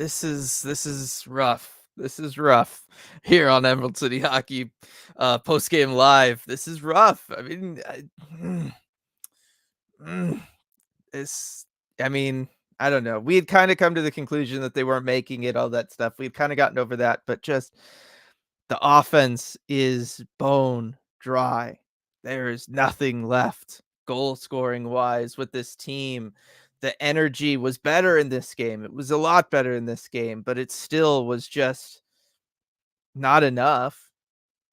This is rough. This is rough here on Emerald City Hockey post game live. This is rough. I mean, mm, it's. I mean, I don't know. We had kind of come to the conclusion that they weren't making it, all that stuff. We've kind of gotten over that, but just the offense is bone dry. There is nothing left goal scoring wise with this team. The energy was better in this game. It was a lot better in this game, but it still was just not enough.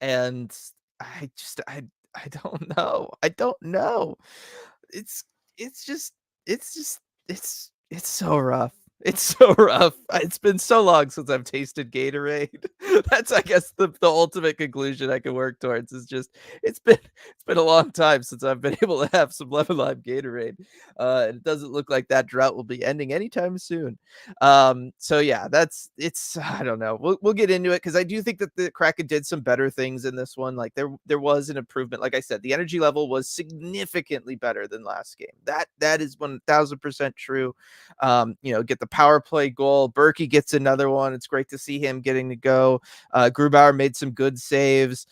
And I just I don't know. I don't know. It's it's just it's just it's so rough. It's so rough. It's been so long since I've tasted Gatorade. That's, I guess, the ultimate conclusion I can work towards is just it's been a long time since I've been able to have some lemon lime Gatorade. And it doesn't look like that drought will be ending anytime soon. So yeah, that's it's I don't know. We'll get into it because I do think that the Kraken did some better things in this one. Like there was an improvement. Like I said, the energy level was significantly better than last game. That is 1000% true. Get the power play goal. Berkey gets another one. It's great to see him getting to go. Grubauer made some good saves.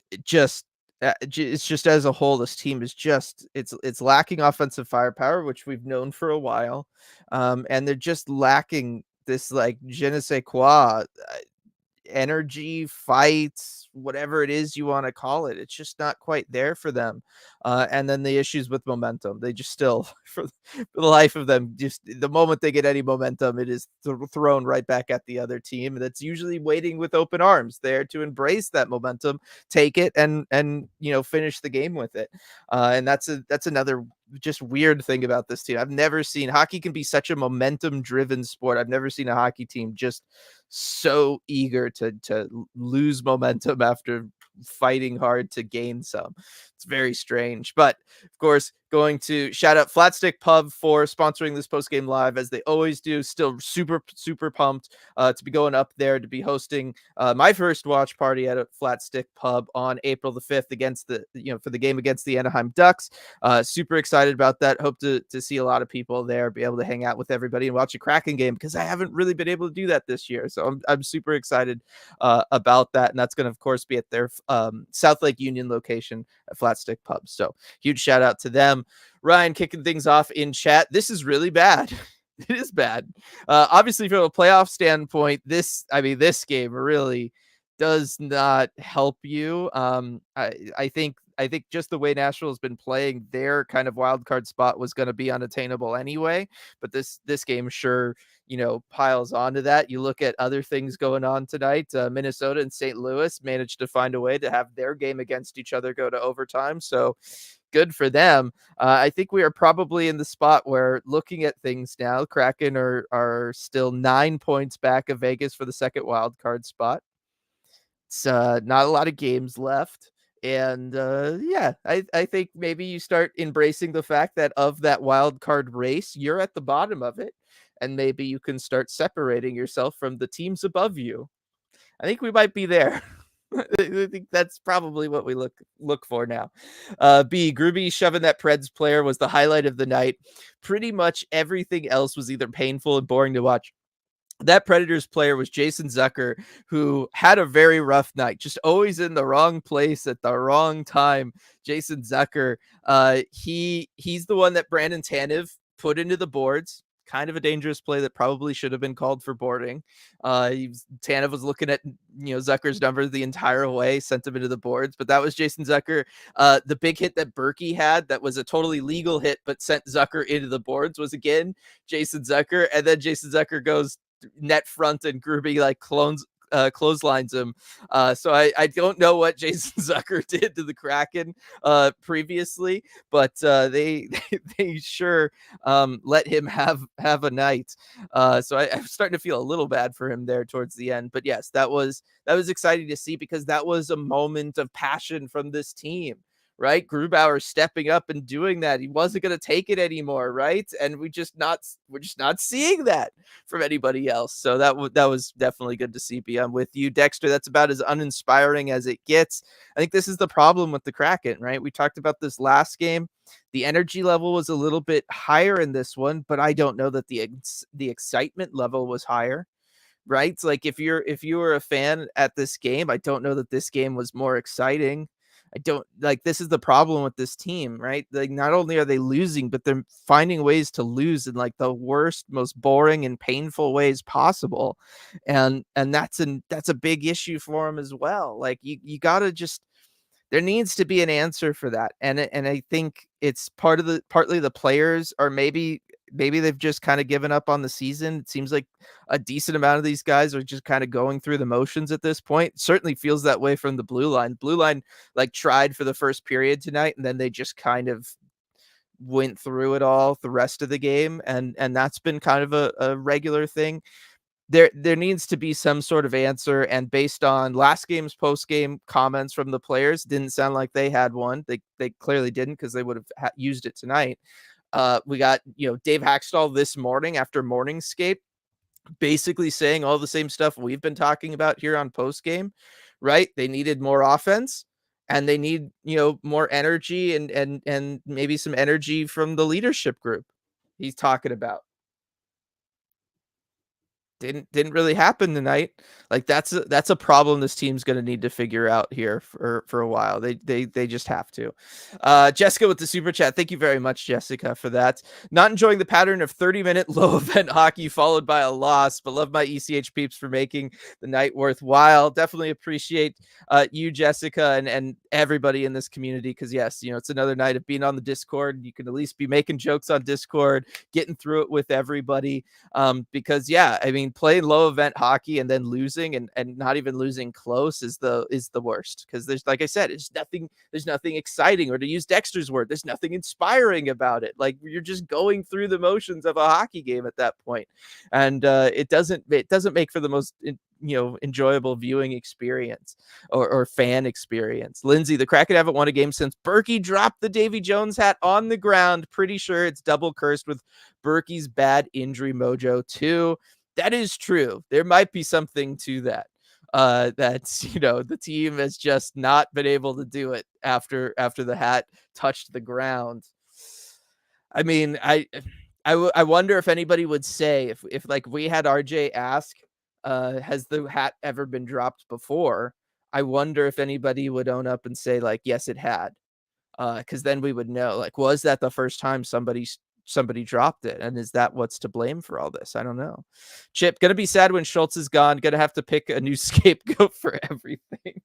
It just it's just as a whole, this team is just it's lacking offensive firepower, which we've known for a while, and they're just lacking this like je ne sais quoi energy, fights, whatever it is you want to call it. It's just not quite there for them. And then the issues with momentum. They just still, for the life of them, just the moment they get any momentum, it is thrown right back at the other team. That's usually waiting with open arms there to embrace that momentum, take it, and finish the game with it. And that's another just weird thing about this team. I've never seen hockey can be such a momentum driven sport. I've never seen a hockey team just so eager to lose momentum after fighting hard to gain some. It's very strange. But of course, going to shout out Flatstick Pub for sponsoring this post game live as they always do. Still super pumped to be going up there to be hosting my first watch party at a Flatstick Pub on April the 5th against for the game against the Anaheim Ducks. Super excited about that. Hope to see a lot of people there, be able to hang out with everybody and watch a Kraken game because I haven't really been able to do that this year. So I'm super excited about that. And that's going to, of course, be at their South Lake Union location at Flatstick Pub. So huge shout out to them. Ryan kicking things off in chat. This is really bad. It is bad. Obviously, from a playoff standpoint, this game really does not help you. I think just the way Nashville has been playing, their kind of wild card spot was going to be unattainable anyway. But this game sure piles onto that. You look at other things going on tonight. Minnesota and St. Louis managed to find a way to have their game against each other go to overtime. So good for them. I think we are probably in the spot where, looking at things now, Kraken are still 9 points back of Vegas for the second wild card spot. It's not a lot of games left. And I think maybe you start embracing the fact that of that wild card race, you're at the bottom of it. And maybe you can start separating yourself from the teams above you. I think we might be there. I think that's probably what we look for now. Groovy shoving that Preds player was the highlight of the night. Pretty much everything else was either painful and boring to watch. That Predators player was Jason Zucker, who had a very rough night, just always in the wrong place at the wrong time. Jason Zucker, he's the one that Brandon Tanev put into the boards. Kind of a dangerous play that probably should have been called for boarding. Tanev was looking at Zucker's numbers the entire way, sent him into the boards, but that was Jason Zucker. The big hit that Berkey had that was a totally legal hit but sent Zucker into the boards was again Jason Zucker, and then Jason Zucker goes net front and Gruby clotheslines him. So I don't know what Jason Zucker did to the Kraken previously, but they sure let him have a night. So I'm starting to feel a little bad for him there towards the end. But yes, that was exciting to see because that was a moment of passion from this team. right? Grubauer stepping up and doing that. He wasn't going to take it anymore, right? And we're just not seeing that from anybody else. So that was definitely good to see. Be I'm with you, Dexter. That's about as uninspiring as it gets. I think this is the problem with the Kraken, right? We talked about this last game. The energy level was a little bit higher in this one, but I don't know that the excitement level was higher, right? It's like if you were a fan at this game, I don't know that this game was more exciting. I don't like this is the problem with this team, right? Like not only are they losing, but they're finding ways to lose in like the worst, most boring and painful ways possible. And that's a big issue for them as well. Like you got to just there needs to be an answer for that. And I think it's partly the players or maybe they've just kind of given up on the season. It seems like a decent amount of these guys are just kind of going through the motions at this point. It certainly feels that way from the blue line. Blue line like tried for the first period tonight and then they just kind of went through it all the rest of the game and that's been kind of a regular thing. There needs to be some sort of answer, and based on last game's post game comments from the players, didn't sound like they had one. They clearly didn't because they would have used it tonight. We got Dave Hackstall this morning after Morningscape, basically saying all the same stuff we've been talking about here on post game. Right? They needed more offense, and they need more energy and maybe some energy from the leadership group. He's talking about. Didn't really happen tonight. Like that's a problem this team's going to need to figure out here for a while. They just have to. Jessica with the super chat. Thank you very much, Jessica, for that. Not enjoying the pattern of 30-minute low event hockey followed by a loss, but love my ECH peeps for making the night worthwhile. Definitely appreciate you, Jessica, and everybody in this community because yes, it's another night of being on the Discord. You can at least be making jokes on Discord, getting through it with everybody. Because yeah, I mean, playing low event hockey and then losing and not even losing close is the worst. Because there's, like I said, there's nothing exciting, or to use Dexter's word, there's nothing inspiring about it. Like you're just going through the motions of a hockey game at that point, and it doesn't make for the most enjoyable viewing experience or fan experience. Lindsay, the Kraken haven't won a game since Berkey dropped the Davy Jones hat on the ground. Pretty sure it's double cursed with Berkey's bad injury mojo too. That is true. There might be something to that. That's the team has just not been able to do it after the hat touched the ground. I mean, I wonder if anybody would say if like we had RJ ask, has the hat ever been dropped before? I wonder if anybody would own up and say like, yes, it had. Because then we would know, like, was that the first time somebody dropped it, and is that what's to blame for all this? I don't know. Chip, gonna be sad when Schultz is gone. Gonna have to pick a new scapegoat for everything.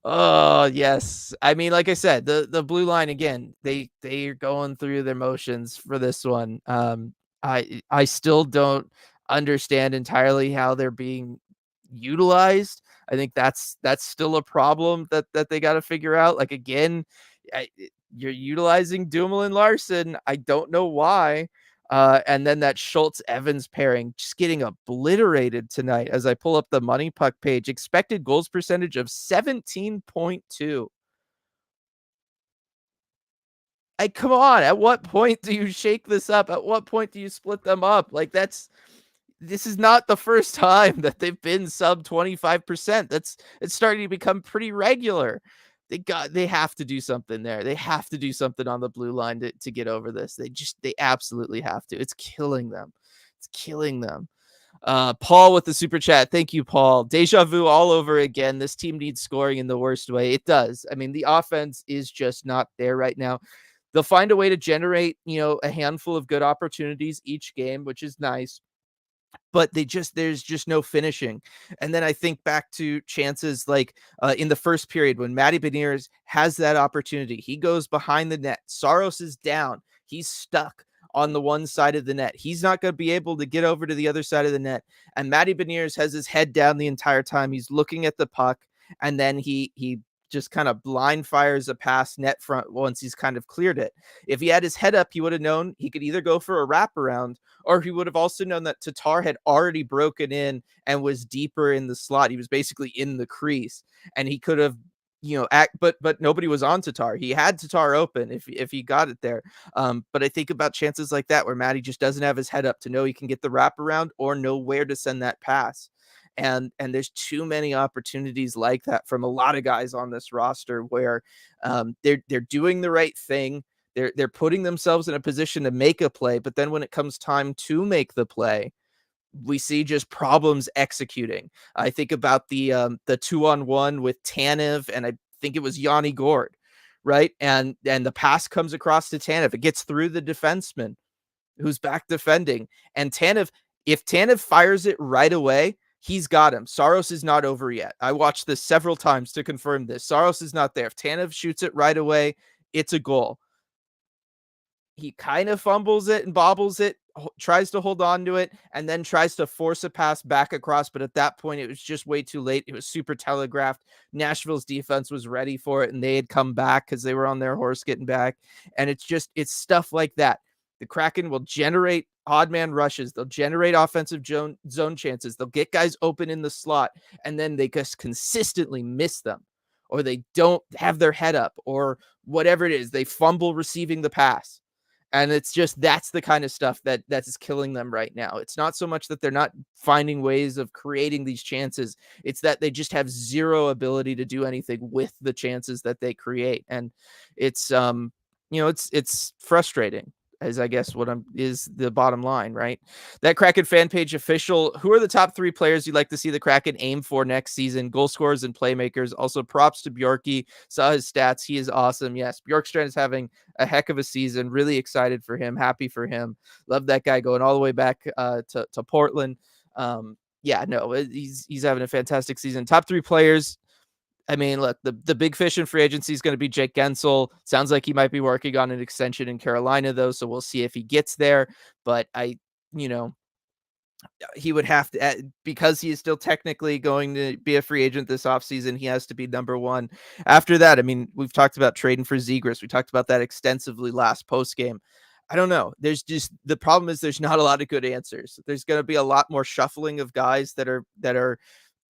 Oh yes, I mean, like I said, the blue line again. They're going through their motions for this one. I still don't understand entirely how they're being utilized. I think that's still a problem that they got to figure out. Like again, you're utilizing Dumoulin Larson. I don't know why. And then that Schultz Evans pairing just getting obliterated tonight as I pull up the Money Puck page. Expected goals percentage of 17.2. Come on. At what point do you shake this up? At what point do you split them up? Like this is not the first time that they've been sub 25%. It's starting to become pretty regular. They have to do something there. They have to do something on the blue line to get over this. They absolutely have to. It's killing them. It's killing them. Paul with the super chat. Thank you, Paul. Deja vu all over again. This team needs scoring in the worst way. It does. I mean, the offense is just not there right now. They'll find a way to generate, a handful of good opportunities each game, which is nice, but there's just no finishing. And then I think back to chances like in the first period when Matty Beniers has that opportunity. He goes behind the net. Saros is down. He's stuck on the one side of the net. He's not going to be able to get over to the other side of the net. And Matty Beniers has his head down the entire time. He's looking at the puck, and then he just kind of blind fires a pass net front once he's kind of cleared it. If he had his head up, he would have known he could either go for a wraparound, or he would have also known that Tatar had already broken in and was deeper in the slot. He was basically in the crease, and he could have but nobody was on Tatar. He had Tatar open if he got it there. But I think about chances like that where Matty just doesn't have his head up to know he can get the wraparound or know where to send that pass. And there's too many opportunities like that from a lot of guys on this roster where they're doing the right thing. They're putting themselves in a position to make a play, but then when it comes time to make the play, we see just problems executing. I think about the 2-on-1 with Tanev, and I think it was Yanni Gord, right? And the pass comes across to Tanev. It gets through the defenseman who's back defending. And Tanev, if Tanev fires it right away, he's got him. Saros is not over yet. I watched this several times to confirm this. Saros is not there. If Tanev shoots it right away, it's a goal. He kind of fumbles it and bobbles it, tries to hold on to it, and then tries to force a pass back across. But at that point, it was just way too late. It was super telegraphed. Nashville's defense was ready for it, and they had come back because they were on their horse getting back. And it's stuff like that. The Kraken will generate odd man rushes. They'll generate offensive zone chances. They'll get guys open in the slot, and then they just consistently miss them, or they don't have their head up, or whatever it is. They fumble receiving the pass. And it's just that's the kind of stuff that's killing them right now. It's not so much that they're not finding ways of creating these chances. It's that they just have zero ability to do anything with the chances that they create. And it's it's frustrating, as I guess what is the bottom line, right? That Kraken fan page official, who are the top 3 players you'd like to see the Kraken aim for next season? Goal scorers and playmakers. Also props to Bjorky. Saw his stats. He is awesome. Yes, Bjorkstrand is having a heck of a season. Really excited for him. Happy for him. Love that guy going all the way back to Portland. Yeah, no, he's having a fantastic season. Top 3 players. I mean, look, the big fish in free agency is going to be Jake Gensel. Sounds like he might be working on an extension in Carolina, though, so we'll see if he gets there. But you know, he would have to, because he is still technically going to be a free agent this offseason, he has to be number 1. After that, I mean, we've talked about trading for Zegras. We talked about that extensively last post game. I don't know. There's just the problem is there's not a lot of good answers. There's going to be a lot more shuffling of guys that are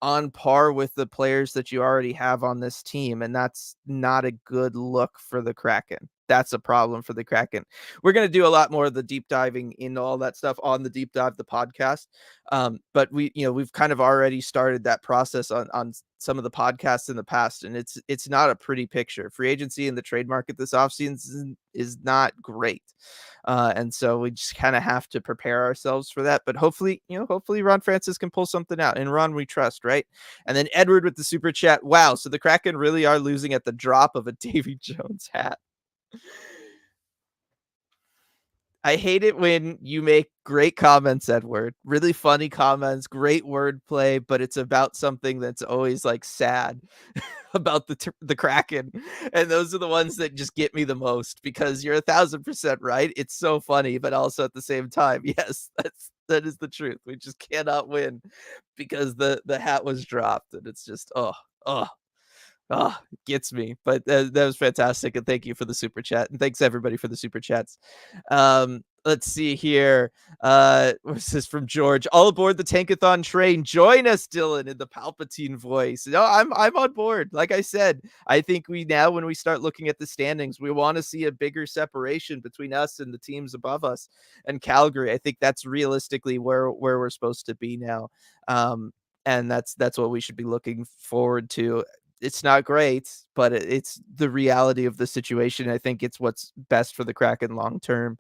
on par with the players that you already have on this team, and that's not a good look for the Kraken. That's a problem for the Kraken. We're going to do a lot more of the deep diving into all that stuff on the Deep Dive, the podcast. But we've kind of already started that process on some of the podcasts in the past, and it's not a pretty picture. Free agency and the trade market this offseason is not great. And so we just kind of have to prepare ourselves for that. But hopefully Ron Francis can pull something out. And Ron, we trust, right? And then Edward with the super chat. Wow, so the Kraken really are losing at the drop of a Davy Jones hat. I hate it when you make great comments, Edward. Really funny comments, great wordplay, but it's about something that's always like sad about the Kraken. And those are the ones that just get me the most because you're 1,000% right. It's so funny, but also at the same time, yes, that is the truth. We just cannot win because the hat was dropped, and it's just oh, it gets me. But that was fantastic, and thank you for the super chat, and thanks everybody for the super chats. Let's see here. What's this from George? All aboard the Tankathon train. Join us, Dylan, in the Palpatine voice. No, I'm on board. Like I said, I think when we start looking at the standings, we want to see a bigger separation between us and the teams above us. And Calgary, I think that's realistically where we're supposed to be now. And that's what we should be looking forward to. It's not great, but it's the reality of the situation. I think it's what's best for the Kraken long term.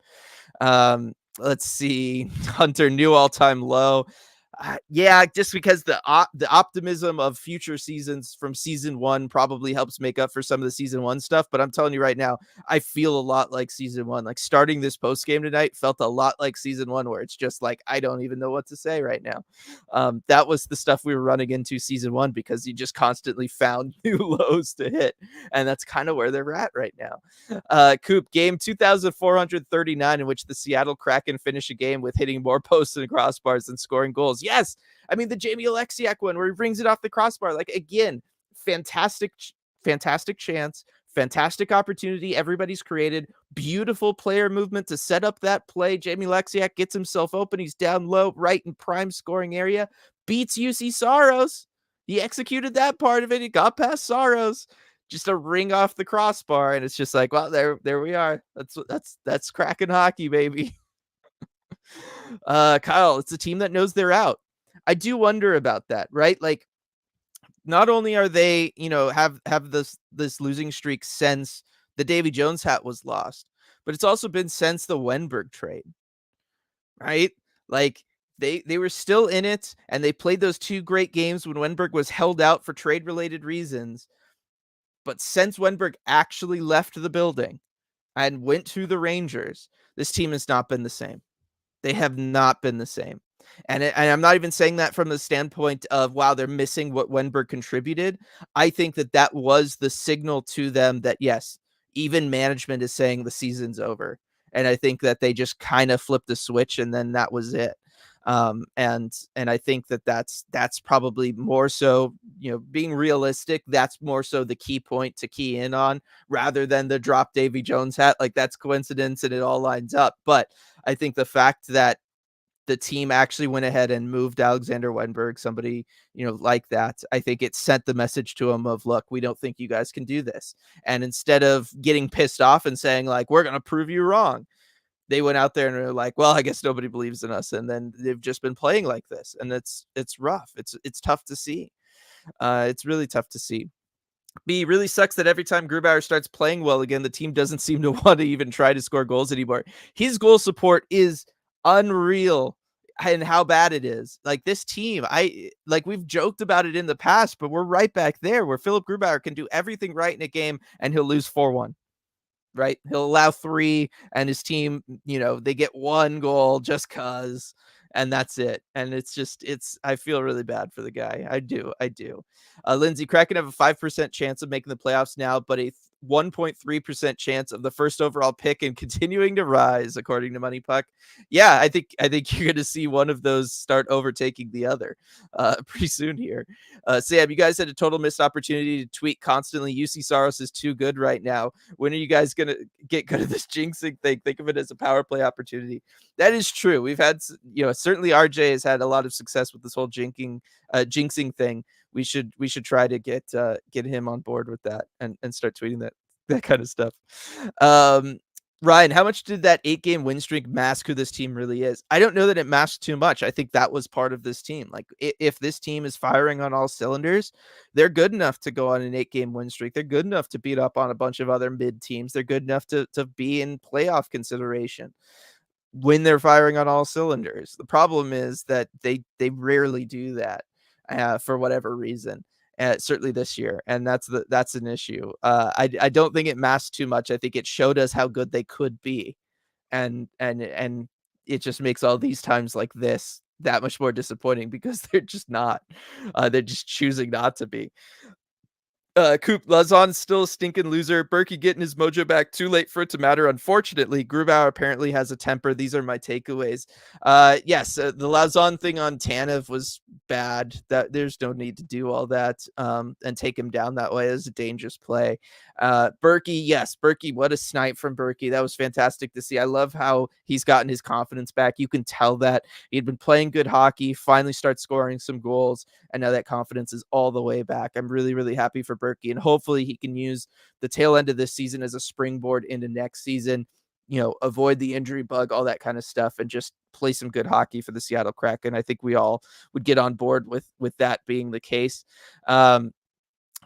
Let's see. Hunter, new all-time low. Yeah, just because the optimism of future seasons from season 1 probably helps make up for some of the season 1 stuff. But I'm telling you right now, I feel a lot like season 1. Like starting this post game tonight felt a lot like season 1, where it's just like I don't even know what to say right now. That was the stuff we were running into season 1 because you just constantly found new lows to hit, and that's kind of where they're at right now. Coop, game 2,439 in which the Seattle Kraken finish a game with hitting more posts and crossbars than scoring goals. Yes. I mean, the Jamie Alexiak one where he brings it off the crossbar. Like, again, fantastic chance, fantastic opportunity. Everybody's created beautiful player movement to set up that play. Jamie Alexiak gets himself open. He's down low, right in prime scoring area, beats UC Saros. He executed that part of it. He got past Saros. just a ring off the crossbar, and it's just like, well, there we are. That's Kraken hockey, baby. Kyle, it's a team that knows they're out. I do wonder about that, right? Like, not only are they, have this losing streak since the Davy Jones hat was lost, but it's also been since the Wenberg trade, right? Like, they were still in it, and they played those 2 great games when Wenberg was held out for trade related reasons. But since Wenberg actually left the building and went to the Rangers, this team has not been the same. They have not been the same. And I'm not even saying that from the standpoint of, wow, they're missing what Wenberg contributed. I think that that was the signal to them that, yes, even management is saying the season's over. And I think that they just kind of flipped the switch, and then that was it. And I think that that's probably more so, being realistic. That's more so the key point to key in on, rather than the drop Davy Jones hat. Like, that's coincidence and it all lines up. But I think the fact that the team actually went ahead and moved Alexander Wenberg, somebody, like that, I think it sent the message to him of, look, we don't think you guys can do this. And instead of getting pissed off and saying, like, we're going to prove you wrong, they went out there and were like, well, I guess nobody believes in us. And then they've just been playing like this. And it's rough. It's tough to see. It's really tough to see. B, really sucks that every time Grubauer starts playing well again, the team doesn't seem to want to even try to score goals anymore. His goal support is unreal, and how bad it is. Like, this team, we've joked about it in the past, but we're right back there where Philip Grubauer can do everything right in a game and he'll lose 4-1. Right? He'll allow 3, and his team, they get 1 goal just cuz, and that's it. And I feel really bad for the guy. I do. Lindsay, Kraken have a 5% chance of making the playoffs now, but a 1.3% chance of the first overall pick and continuing to rise, according to Money Puck. Yeah, I think you're going to see one of those start overtaking the other pretty soon here. Sam, you guys had a total missed opportunity to tweet constantly. UC Saros is too good right now. When are you guys going to get good at this jinxing thing? Think of it as a power play opportunity. That is true. We've had, certainly RJ has had a lot of success with this whole jinxing thing. We should try to get him on board with that and start tweeting that kind of stuff. Ryan, how much did that 8-game win streak mask who this team really is? I don't know that it masked too much. I think that was part of this team. Like, if this team is firing on all cylinders, they're good enough to go on an 8-game win streak. They're good enough to beat up on a bunch of other mid teams. They're good enough to be in playoff consideration when they're firing on all cylinders. The problem is that they rarely do that for whatever reason. Certainly this year, and that's an issue. I don't think it masked too much. I think it showed us how good they could be, and it just makes all these times like this that much more disappointing because they're just not. They're just choosing not to be. Coop, Lazon's still a stinking loser. Berkey getting his mojo back too late for it to matter. Unfortunately, Grubauer apparently has a temper. These are my takeaways. Yes, the Lazon thing on Tanev was bad. That there's no need to do all that and take him down that way. As a dangerous play. Berkey, yes, Berkey, what a snipe from Berkey. That was fantastic to see. I love how he's gotten his confidence back. You can tell that he had been playing good hockey, finally starts scoring some goals, and now that confidence is all the way back. I'm really, really happy for Berkey, and hopefully he can use the tail end of this season as a springboard into next season, avoid the injury bug, all that kind of stuff, and just play some good hockey for the Seattle Kraken. I think we all would get on board with that being the case.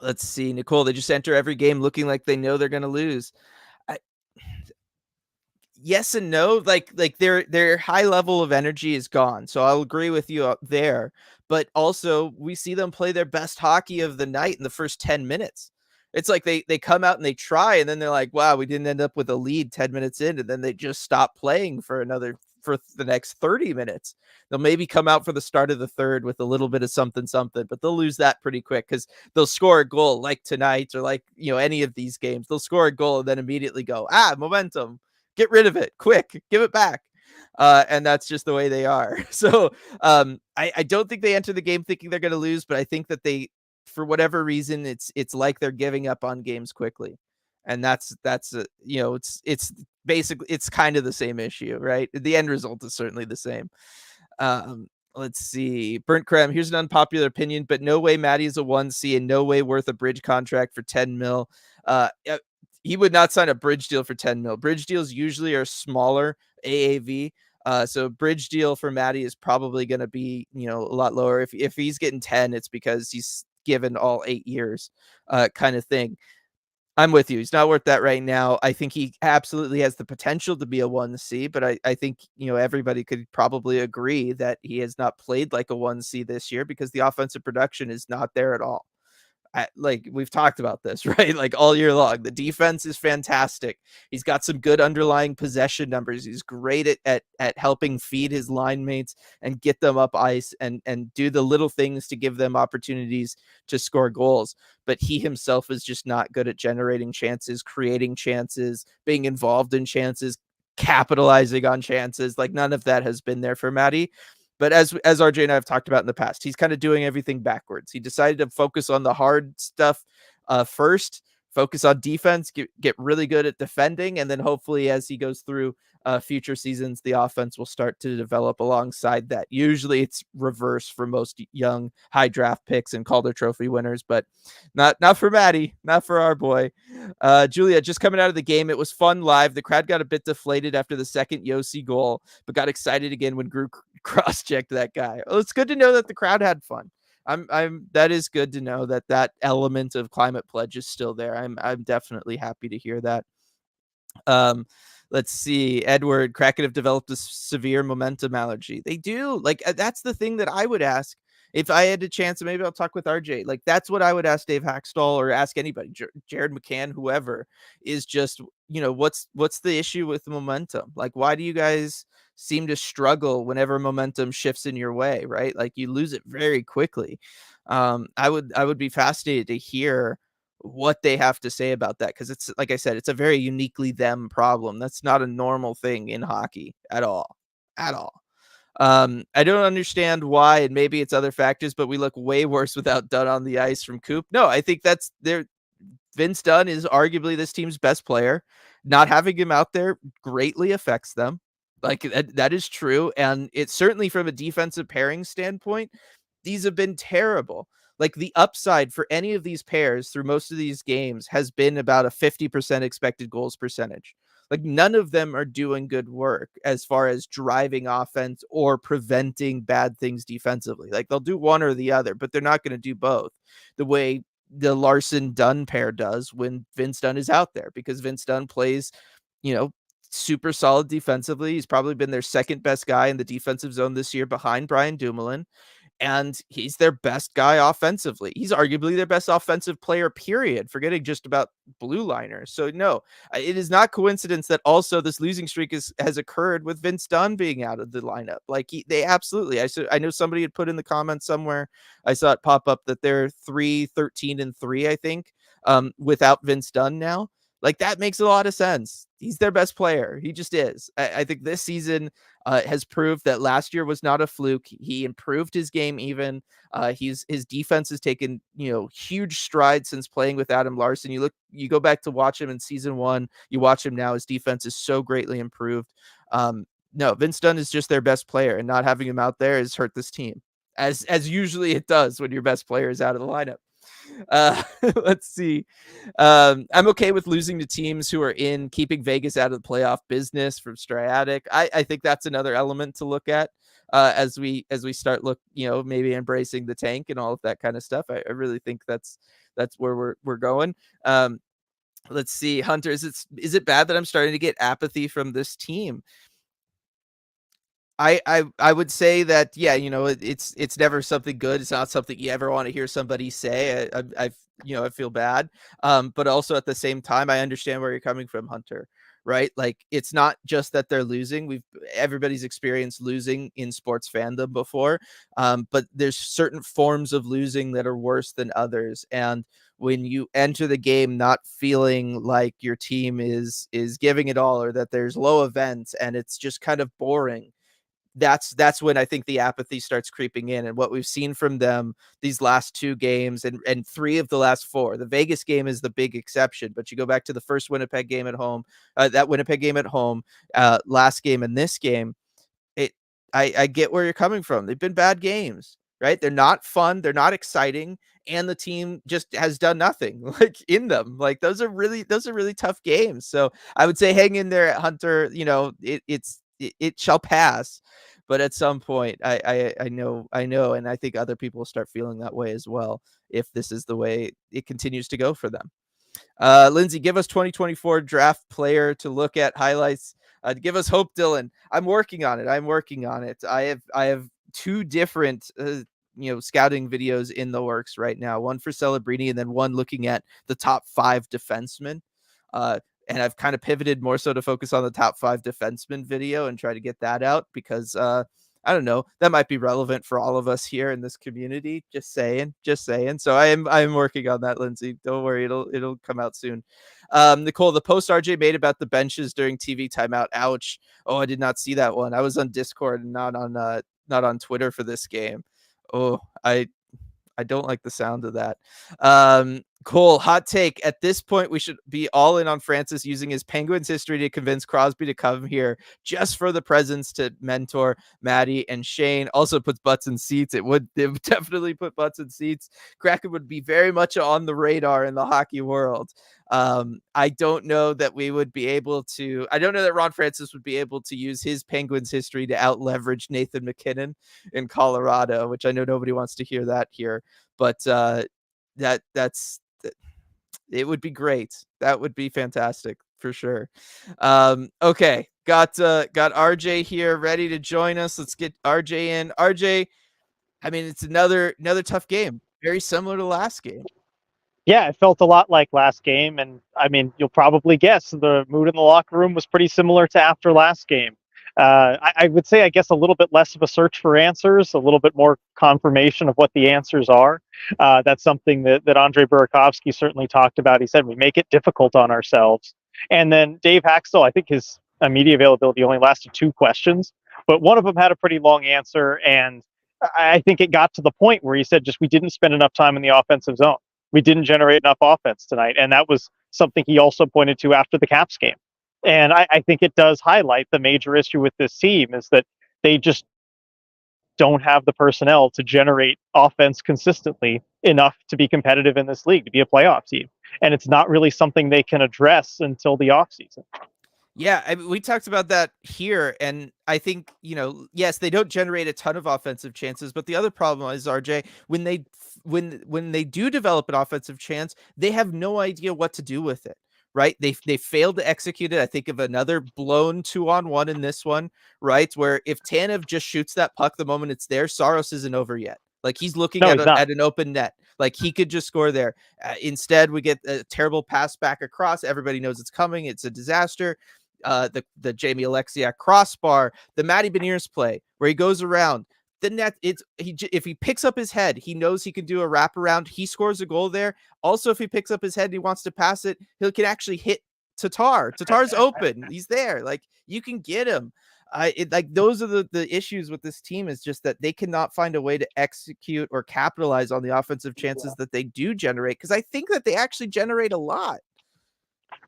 Let's see, Nicole, they just enter every game looking like they know they're going to lose. Yes and no. Like their high level of energy is gone. So I'll agree with you there. But also we see them play their best hockey of the night in the first 10 minutes. It's like they come out and they try, and then they're like, wow, we didn't end up with a lead 10 minutes in, and then they just stop playing for the next 30 minutes. They'll maybe come out for the start of the third with a little bit of something, but they'll lose that pretty quick because they'll score a goal like tonight or like, any of these games. They'll score a goal and then immediately go, momentum. Get rid of it quick, give it back. And that's just the way they are. So I don't think they enter the game thinking they're going to lose, but I think that they, for whatever reason, it's like they're giving up on games quickly. And that's it's basically, it's kind of the same issue, right? The end result is certainly the same. Let's see. Burnt Creme. Here's an unpopular opinion, but no way Matty is a 1C and no way worth a bridge contract for 10 mil. Yeah, he would not sign a bridge deal for 10 mil. Bridge deals usually are smaller AAV. So bridge deal for Matty is probably going to be, a lot lower. If he's getting 10, it's because he's given all 8 years, kind of thing. I'm with you. He's not worth that right now. I think he absolutely has the potential to be a 1C, but I think, everybody could probably agree that he has not played like a 1C this year because the offensive production is not there at all. Like we've talked about this, right? Like all year long. The defense is fantastic. He's got some good underlying possession numbers. He's great at helping feed his line mates and get them up ice and do the little things to give them opportunities to score goals. But he himself is just not good at generating chances, creating chances, being involved in chances, capitalizing on chances. Like none of that has been there for Matty. But as RJ and I have talked about in the past, he's kind of doing everything backwards. He decided to focus on the hard stuff first, focus on defense, get really good at defending, and then hopefully as he goes through future seasons, the offense will start to develop alongside that. Usually it's reverse for most young high draft picks and Calder Trophy winners, but not for Matty, not for our boy. Julia, just coming out of the game, it was fun live. The crowd got a bit deflated after the second Yossi goal, but got excited again when Gru cross-checked that guy. Well, it's good to know that the crowd had fun. That is good to know that that element of climate pledge is still there. I'm definitely happy to hear that. Um, let's see. Edward, Kraken have developed a severe momentum allergy. They do. Like that's the thing that I would ask if I had a chance. And maybe I'll talk with RJ. Like that's what I would ask Dave Hackstall or ask anybody, Jared McCann, whoever. Is just what's the issue with momentum? Like why do you guys seem to struggle whenever momentum shifts in your way? Right, like you lose it very quickly. I would be fascinated to hear what they have to say about that because it's like I said, it's a very uniquely them problem. That's not a normal thing in hockey at all, at all. I don't understand why, and maybe it's other factors, but we look way worse without Dunn on the ice from Coop. No, I think that's there. Vince Dunn is arguably this team's best player. Not having him out there greatly affects them. Like that is true. And it's certainly from a defensive pairing standpoint, these have been terrible. Like the upside for any of these pairs through most of these games has been about a 50% expected goals percentage. Like none of them are doing good work as far as driving offense or preventing bad things defensively. Like they'll do one or the other, but they're not going to do both the way the Larson Dunn pair does when Vince Dunn is out there because Vince Dunn plays, you know, super solid defensively. He's probably been their second best guy in the defensive zone this year behind Brian Dumoulin, and he's their best guy offensively. He's arguably their best offensive player, period, forgetting just about blue liners. So no, it is not coincidence that also this losing streak has occurred with Vince Dunn being out of the lineup. Like they absolutely, I know somebody had put in the comments somewhere, I saw it pop up that they're 3-13-3, I think, without Vince Dunn now. Like that makes a lot of sense. He's their best player. He just is. I think this season has proved that last year was not a fluke. He improved his game even. His defense has taken, huge strides since playing with Adam Larson. You go back to watch him in season 1, you watch him now, his defense is so greatly improved. No, Vince Dunn is just their best player, and not having him out there has hurt this team. As usually it does when your best player is out of the lineup. Let's see. I'm okay with losing to teams who are in keeping Vegas out of the playoff business from Striatic. I think that's another element to look at as we start maybe embracing the tank and all of that kind of stuff. I really think that's where we're going. Let's see, Hunter. Is it bad that I'm starting to get apathy from this team? I would say that, yeah, it's never something good. It's not something you ever want to hear somebody say. I feel bad. But also at the same time, I understand where you're coming from, Hunter, right? Like it's not just that they're losing. Everybody's experienced losing in sports fandom before. But there's certain forms of losing that are worse than others. And when you enter the game not feeling like your team is giving it all, or that there's low events and it's just kind of boring, that's when I think the apathy starts creeping in. And what we've seen from them these last 2 games and 3 of the last 4, the Vegas game is the big exception, but you go back to the first Winnipeg game at home, last game and this game, I get where you're coming from. They've been bad games, right? They're not fun, they're not exciting, and the team just has done nothing like in them. Like those are really tough games. So I would say hang in there at Hunter. You know, it shall pass. But at some point, I know, and I think other people will start feeling that way as well if this is the way it continues to go for them. Lindsay, give us 2024 draft player to look at highlights. Give us hope, Dylan. I'm working on it. I have two different scouting videos in the works right now. One for Celebrini and then one looking at the top 5 defensemen. Uh, and I've kind of pivoted more so to focus on the top 5 defensemen video and try to get that out because I don't know, that might be relevant for all of us here in this community. Just saying, just saying. So I'm working on that, Lindsay. Don't worry, it'll come out soon. Nicole, the post RJ made about the benches during TV timeout. Ouch. Oh, I did not see that one. I was on Discord and not on Twitter for this game. Oh, I don't like the sound of that. Cole, hot take. At this point, we should be all in on Francis using his Penguins history to convince Crosby to come here just for the presence to mentor Maddie and Shane. Also puts butts in seats. It would definitely put butts in seats. Kraken would be very much on the radar in the hockey world. I don't know that we would be able to. I don't know that Ron Francis would be able to use his Penguins history to out leverage Nathan McKinnon in Colorado, which I know nobody wants to hear that here. But that's it would be great. That would be fantastic for sure. Okay, got RJ here ready to join us. Let's get RJ in. RJ, I mean, it's another tough game, very similar to last game. Yeah, it felt a lot like last game. And I mean, you'll probably guess the mood in the locker room was pretty similar to after last game. I would say, I guess, a little bit less of a search for answers, a little bit more confirmation of what the answers are. That's something that Andre Burakovsky certainly talked about. He said, we make it difficult on ourselves. And then Dave Haxtell, I think his media availability only lasted 2 questions, but one of them had a pretty long answer. And I think it got to the point where he said, just we didn't spend enough time in the offensive zone. We didn't generate enough offense tonight. And that was something he also pointed to after the Caps game. And I think it does highlight the major issue with this team is that they just don't have the personnel to generate offense consistently enough to be competitive in this league, to be a playoff team. And it's not really something they can address until the offseason. Yeah, I mean, we talked about that here, and I think, yes, they don't generate a ton of offensive chances, but the other problem is, RJ, when they do develop an offensive chance, they have no idea what to do with it, right? They failed to execute it. I think of another blown 2-on-1 in this one, right? Where if Tanev just shoots that puck the moment it's there, Saros isn't over yet. Like he's looking No, at he's not. at an open net. Like he could just score there. Instead, we get a terrible pass back across. Everybody knows it's coming. It's a disaster. The Jamie Alexiak crossbar, the Matty Beniers play where he goes around the net. If he picks up his head, he knows he can do a wraparound. He scores a goal there. Also, if he picks up his head and he wants to pass it, he can actually hit Tatar. Tatar's open. He's there. Like you can get him. Like those are the issues with this team is just that they cannot find a way to execute or capitalize on the offensive chances that they do generate. Because I think that they actually generate a lot.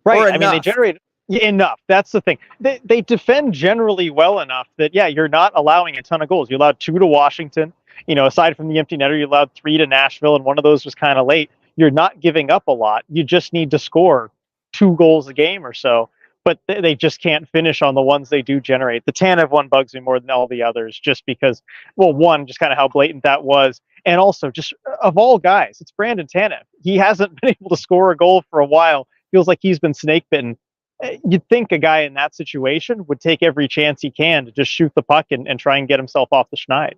Right. I mean, they generate enough. That's the thing. They defend generally well enough that, yeah, you're not allowing a ton of goals. You allowed 2 to Washington. Aside from the empty netter, you allowed 3 to Nashville, and one of those was kind of late. You're not giving up a lot. You just need to score 2 goals a game or so. But they just can't finish on the ones they do generate. The Tanev one bugs me more than all the others just because, well, one, just kind of how blatant that was. And also, just of all guys, it's Brandon Tanev. He hasn't been able to score a goal for a while. Feels like he's been snake bitten. You'd think a guy in that situation would take every chance he can to just shoot the puck and try and get himself off the schneid.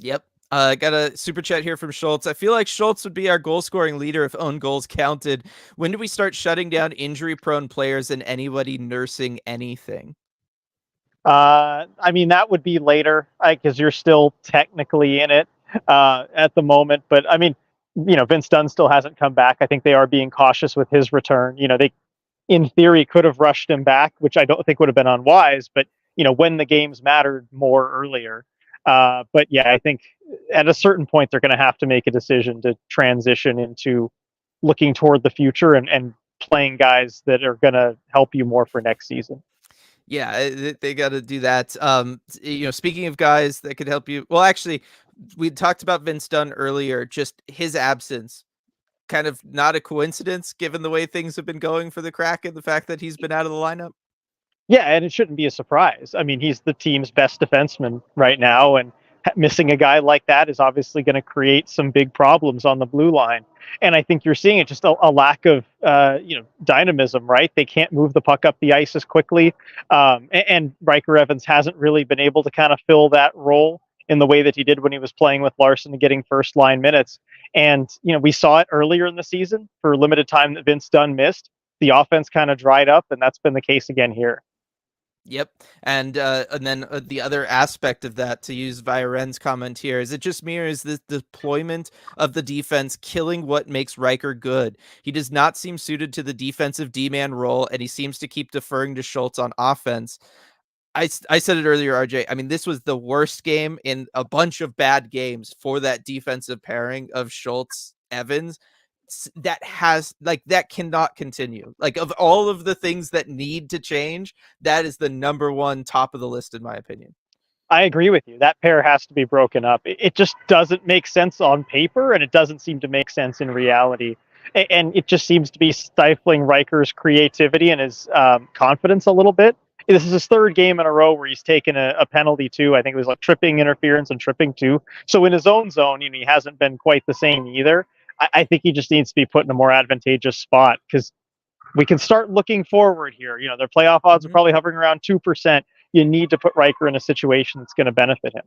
Yep. Got a super chat here from Schultz. I feel like Schultz would be our goal scoring leader if own goals counted. When do we start shutting down injury prone players and anybody nursing anything? I mean, that would be later because you're still technically in it at the moment. But I mean, Vince Dunn still hasn't come back. I think they are being cautious with his return. They, in theory, could have rushed him back, which I don't think would have been unwise. But when the games mattered more earlier. But yeah, I think at a certain point they're going to have to make a decision to transition into looking toward the future and playing guys that are going to help you more for next season. Yeah, they got to do that. Speaking of guys that could help you, well, actually, we talked about Vince Dunn earlier. Just his absence, kind of not a coincidence, given the way things have been going for the Kraken. The fact that he's been out of the lineup. Yeah, and it shouldn't be a surprise. I mean, he's the team's best defenseman right now, and missing a guy like that is obviously going to create some big problems on the blue line. And I think you're seeing it just a lack of dynamism. Right, they can't move the puck up the ice as quickly, and Riker Evans hasn't really been able to kind of fill that role in the way that he did when he was playing with Larson and getting first line minutes. And we saw it earlier in the season for limited time that Vince Dunn missed. The offense kind of dried up, and that's been the case again here. Yep. And then the other aspect of that, to use Viren's comment here, is it just mirrors the deployment of the defense killing what makes Riker good. He does not seem suited to the defensive D-man role, and he seems to keep deferring to Schultz on offense. I said it earlier, RJ. I mean, this was the worst game in a bunch of bad games for that defensive pairing of Schultz Evans. That cannot continue. Like, of all of the things that need to change, that is the number one top of the list, in my opinion. I agree with you. That pair has to be broken up. It just doesn't make sense on paper, and it doesn't seem to make sense in reality. And it just seems to be stifling Riker's creativity and his confidence a little bit. This is his third game in a row where he's taken a penalty too. I think it was like tripping interference and tripping too. So in his own zone, he hasn't been quite the same either. I think he just needs to be put in a more advantageous spot, because we can start looking forward here. Their playoff odds are probably hovering around 2%. You need to put Riker in a situation that's going to benefit him.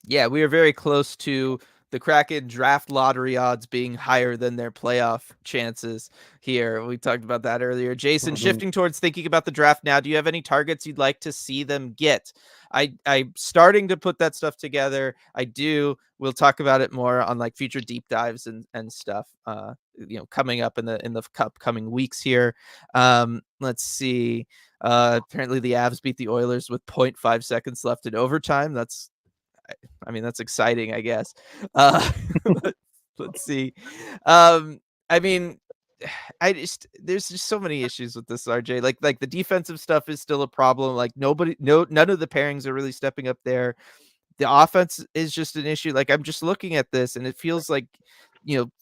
Yeah, we are very close to the Kraken draft lottery odds being higher than their playoff chances here. We talked about that earlier. Jason, shifting towards thinking about the draft now, do you have any targets you'd like to see them get? I'm starting to put that stuff together. I do. We'll talk about it more on like future deep dives and stuff. Coming up in the upcoming weeks here. Let's see. Apparently the Avs beat the Oilers with 0.5 seconds left in overtime. That's exciting, I guess. Let's see. I mean, there's just so many issues with this, RJ. Like the defensive stuff is still a problem. Like none of the pairings are really stepping up there. The offense is just an issue. Like, I'm just looking at this and it feels like,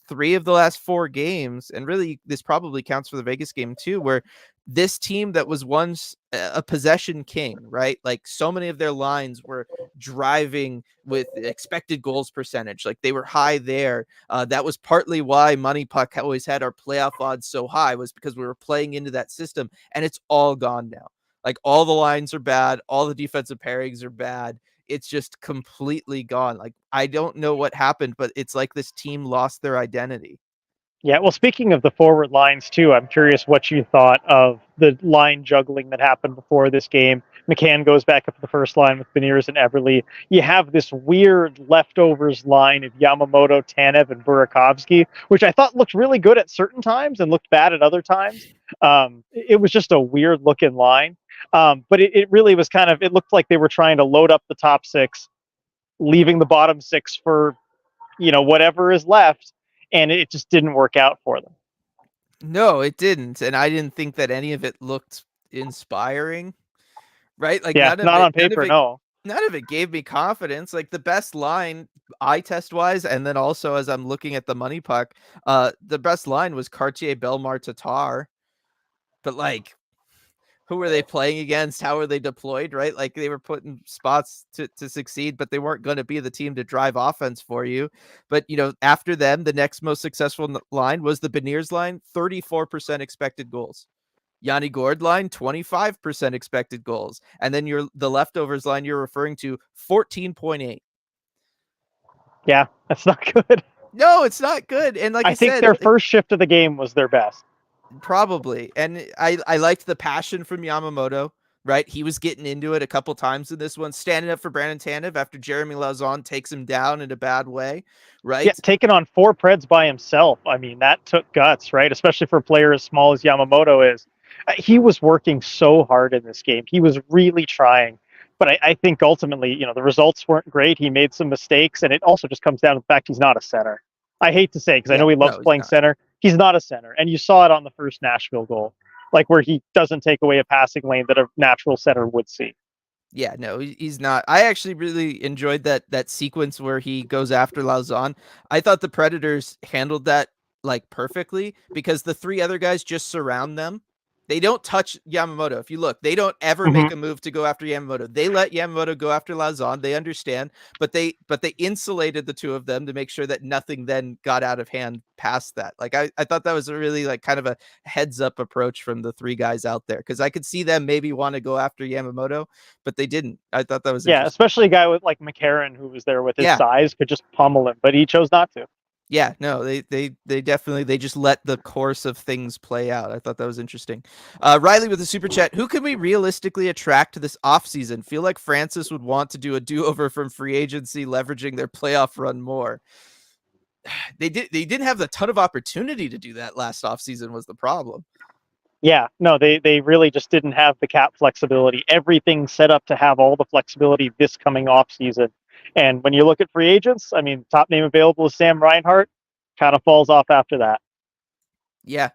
3 of the last 4 games, and really this probably counts for the Vegas game too, where this team that was once a possession king, right? Like, so many of their lines were driving with expected goals percentage. Like, they were high there. That was partly why Money Puck always had our playoff odds so high, was because we were playing into that system, and it's all gone now. Like, all the lines are bad. All the defensive pairings are bad. It's just completely gone. Like, I don't know what happened, but it's like this team lost their identity. Yeah, well, speaking of the forward lines too, I'm curious what you thought of the line juggling that happened before this game. McCann goes back up to the first line with Beniers and Everly. You have this weird leftovers line of Yamamoto, Tanev, and Burakovsky, which I thought looked really good at certain times and looked bad at other times. It was just a weird looking line. But it really was kind of, it looked like they were trying to load up the top 6, leaving the bottom 6 for, whatever is left. And it just didn't work out for them. No, it didn't. And I didn't think that any of it looked inspiring, right? Like, Yeah, not on paper, no. None of it gave me confidence. Like, the best line eye test wise, and then also as I'm looking at the Money Puck, the best line was Cartier, Belmar, Tatar. But like, who were they playing against? How were they deployed, right? Like, they were put in spots to succeed, but they weren't going to be the team to drive offense for you. But, after them, the next most successful line was the Beniers line, 34% expected goals. Yanni Gord line, 25% expected goals. And then the leftovers line you're referring to, 14.8. Yeah, that's not good. No, it's not good. And like I think said, their first shift of the game was their best. Probably. And I liked the passion from Yamamoto, right? He was getting into it a couple times in this one, standing up for Brandon Tanev after Jeremy Lauzon takes him down in a bad way, right? Yeah, taking on 4 Preds by himself. I mean, that took guts, right? Especially for a player as small as Yamamoto is. He was working so hard in this game. He was really trying. But I think ultimately, the results weren't great. He made some mistakes, and it also just comes down to the fact he's not a center. I hate to say, because I know he loves playing center. He's not a center, and you saw it on the first Nashville goal. like where he doesn't take away a passing lane that a natural center would see. Yeah, no, he's not. I actually really enjoyed that sequence where he goes after Lauzon. I thought the Predators handled that like perfectly because the three other guys just surround them. They don't touch Yamamoto. If you look, they don't ever make Mm-hmm. a move to go after Yamamoto. They let Yamamoto go after Lauzon. They understand, but they insulated the two of them to make sure that nothing then got out of hand past that. Like I thought that was a really like kind of a heads up approach from the three guys out there because I could see them maybe want to go after Yamamoto, but they didn't. I thought that was Yeah, interesting. especially a guy with like McCarron who was there with his Yeah. size could just pummel him, but he chose not to. Yeah, no, they definitely they just let the course of things play out. I thought that was interesting. Riley with a super chat. Who can we realistically attract this offseason? Feel like Francis would want to do a do-over from free agency, leveraging their playoff run more. They didn't have a ton of opportunity to do that last offseason was the problem. Yeah, no, they really just didn't have the cap flexibility. Everything's set up to have all the flexibility this coming off season. And when you look at free agents, I mean, top name available is Sam Reinhart, kind of falls off after that. Yeah.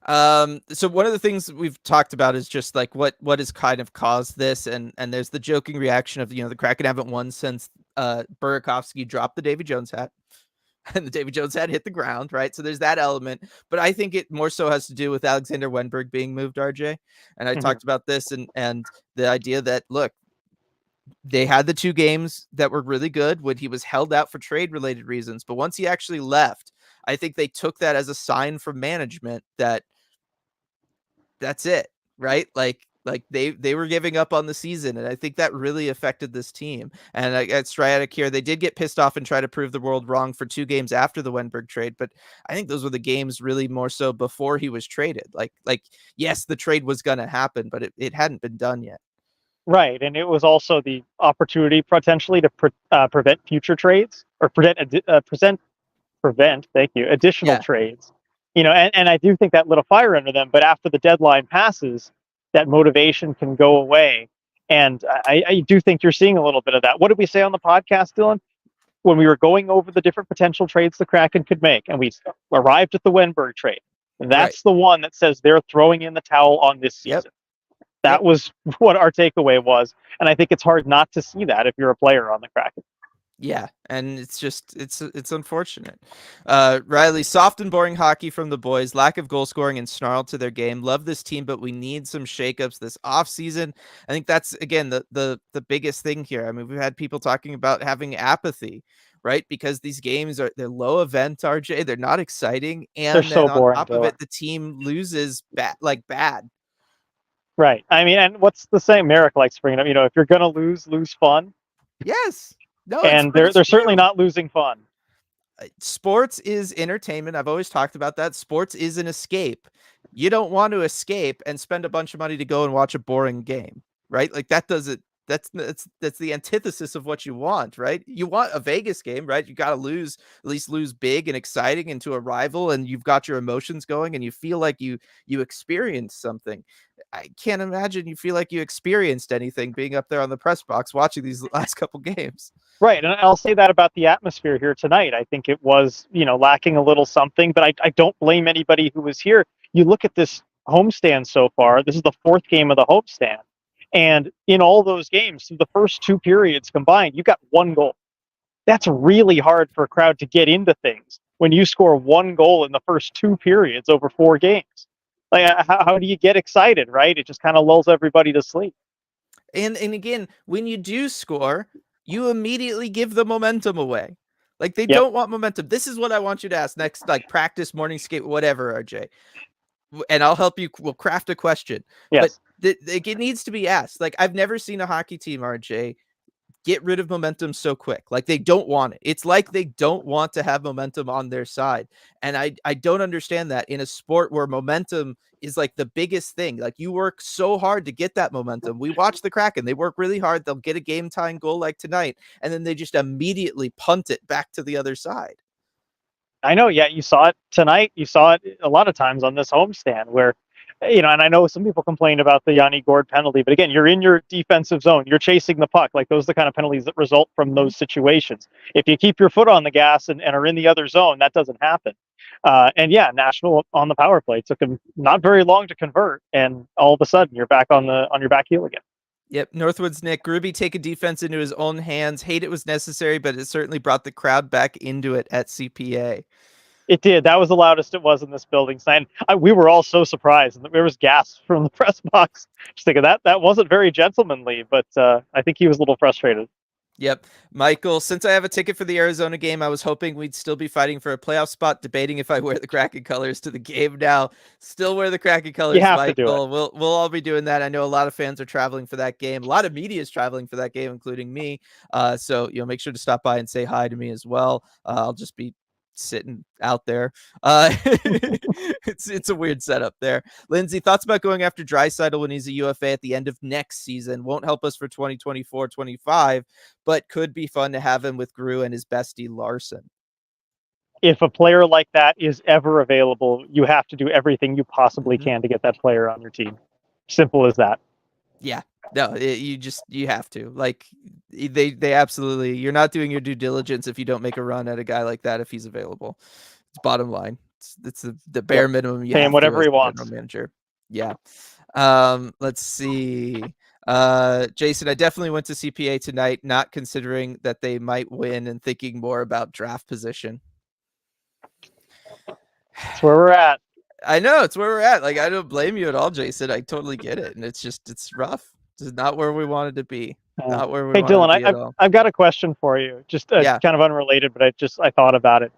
So one of the things we've talked about is just like what has kind of caused this, and there's the joking reaction of the Kraken haven't won since Burakovsky dropped the Davy Jones hat. And the David Jones hat hit the ground, right? So there's that element. But I think it more so has to do with Alexander Wenberg being moved, RJ. And I Mm-hmm. talked about this and the idea that, look, they had the two games that were really good when he was held out for trade related reasons. But once he actually left, I think they took that as a sign from management that that's it, right? Like they were giving up on the season, and I think that really affected this team. And at Striatic here, they did get pissed off and try to prove the world wrong for 2 games after the Wenberg trade, but I think those were the games really more so before he was traded. Like yes, the trade was gonna happen, but it hadn't been done yet. Right, and it was also the opportunity potentially to prevent future trades or prevent, thank you, additional Yeah, trades. And I do think that lit a fire under them. But after the deadline passes, that motivation can go away. And I do think you're seeing a little bit of that. What did we say on the podcast, Dylan? When we were going over the different potential trades the Kraken could make, and we arrived at the Wenberg trade. right. That's the one that says they're throwing in the towel on this Yep. season. That Yep. was what our takeaway was. And I think it's hard not to see that if you're a player on the Kraken. Yeah, and it's just it's unfortunate. Riley, soft and boring hockey from the boys, lack of goal scoring and snarl to their game. Love this team, but we need some shakeups this offseason. I think that's again the biggest thing here. I mean, we've had people talking about having apathy, right? Because these games they're low event, RJ, they're not exciting, They're and then so on boring, top of Dylan. it, the team loses bad. Right. I mean, and what's the saying? Merrick likes bringing up. If you're gonna lose fun, Yes. No, and but it's they're certainly true. not losing fun. Sports is entertainment. I've always talked about that. Sports is an escape. You don't want to escape and spend a bunch of money to go and watch a boring game, right? Like that doesn't that's the antithesis of what you want, right? You want a Vegas game, right? You got to lose, at least lose big and exciting into a rival, and you've got your emotions going and you feel like you experienced something. I can't imagine you feel like you experienced anything being up there on the press box watching these last couple games. Right. And I'll say that about the atmosphere here tonight. I think it was, lacking a little something, but I don't blame anybody who was here. You look at this homestand so far, this is the fourth game of the homestand. And in all those games, through the first two periods combined, you got one goal. That's really hard for a crowd to get into things when you score one goal in the first two periods over 4 games. Like, how do you get excited, right? It just kind of lulls everybody to sleep. And again, when you do score, you immediately give the momentum away. Like they Yep. don't want momentum. This is what I want you to ask next, like practice, morning skate, whatever, RJ. And I'll help you. We'll craft a question, but Yes. it needs to be asked. Like I've never seen a hockey team, RJ, get rid of momentum so quick. Like they don't want it. It's like they don't want to have momentum on their side. And I don't understand that in a sport where momentum is like the biggest thing. Like you work so hard to get that momentum. We watch the Kraken. They work really hard. They'll get a game tying goal like tonight, and then they just immediately punt it back to the other side. I know. Yeah, you saw it tonight. You saw it a lot of times on this homestand where And I know some people complain about the Yanni Gord penalty, but again, you're in your defensive zone. You're chasing the puck. Like, those are the kind of penalties that result from Mhm. those situations. If you keep your foot on the gas and are in the other zone, that doesn't happen. And yeah, Nashville on the power play took them not very long to convert, and all of a sudden you're back on your back heel again. Yep, Northwood's Nick Gruby taking defense into his own hands. Hate it was necessary, but it certainly brought the crowd back into it at CPA. It did. That was the loudest it was in this building. We were all so surprised, and there was gasps from the press box. Just thinking that wasn't very gentlemanly, but I think he was a little frustrated. Yep. Michael, since I have a ticket for the Arizona game, I was hoping we'd still be fighting for a playoff spot, debating if I wear the Kraken colors to the game now. Still wear the Kraken You colors, have to do it. Michael. We'll all be doing that. I know a lot of fans are traveling for that game. A lot of media is traveling for that game, including me. So make sure to stop by and say hi to me as well. I'll just be sitting out there. It's a weird setup there. Lindsay, thoughts about going after Draisaitl when he's a UFA at the end of next season? Won't help us for 2024-25, but could be fun to have him with Gru and his bestie Larson. If a player like that is ever available, you have to do everything you possibly can to get that player on your team. Simple as that. Yeah. No, you have to. Like, they absolutely, you're not doing your due diligence if you don't make a run at a guy like that if he's available. It's bottom line. It's the bare Yep. minimum you Pay him have to whatever as he a general wants. manager. Yeah. Let's see. Jason, I definitely went to CPA tonight, not considering that they might win and thinking more about draft position. That's where we're at. I know it's where we're at. Like, I don't blame you at all, Jason. I totally get it. And it's rough. It's not where we wanted to be. Not where we Hey, wanted to Dylan, be at all. I've got a question for you. Just Yeah. kind of unrelated, but I thought about it.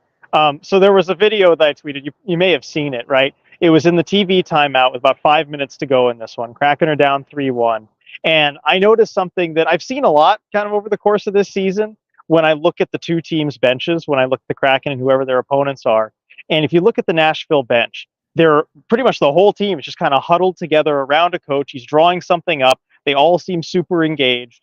So there was a video that I tweeted. You may have seen it, right? It was in the TV timeout with about 5 minutes to go in this one. Kraken are down 3-1. And I noticed something that I've seen a lot kind of over the course of this season when I look at the two teams' benches, when I look at the Kraken and whoever their opponents are. And if you look at the Nashville bench, they're pretty much the whole team is just kind of huddled together around a coach. He's drawing something up. They all seem super engaged.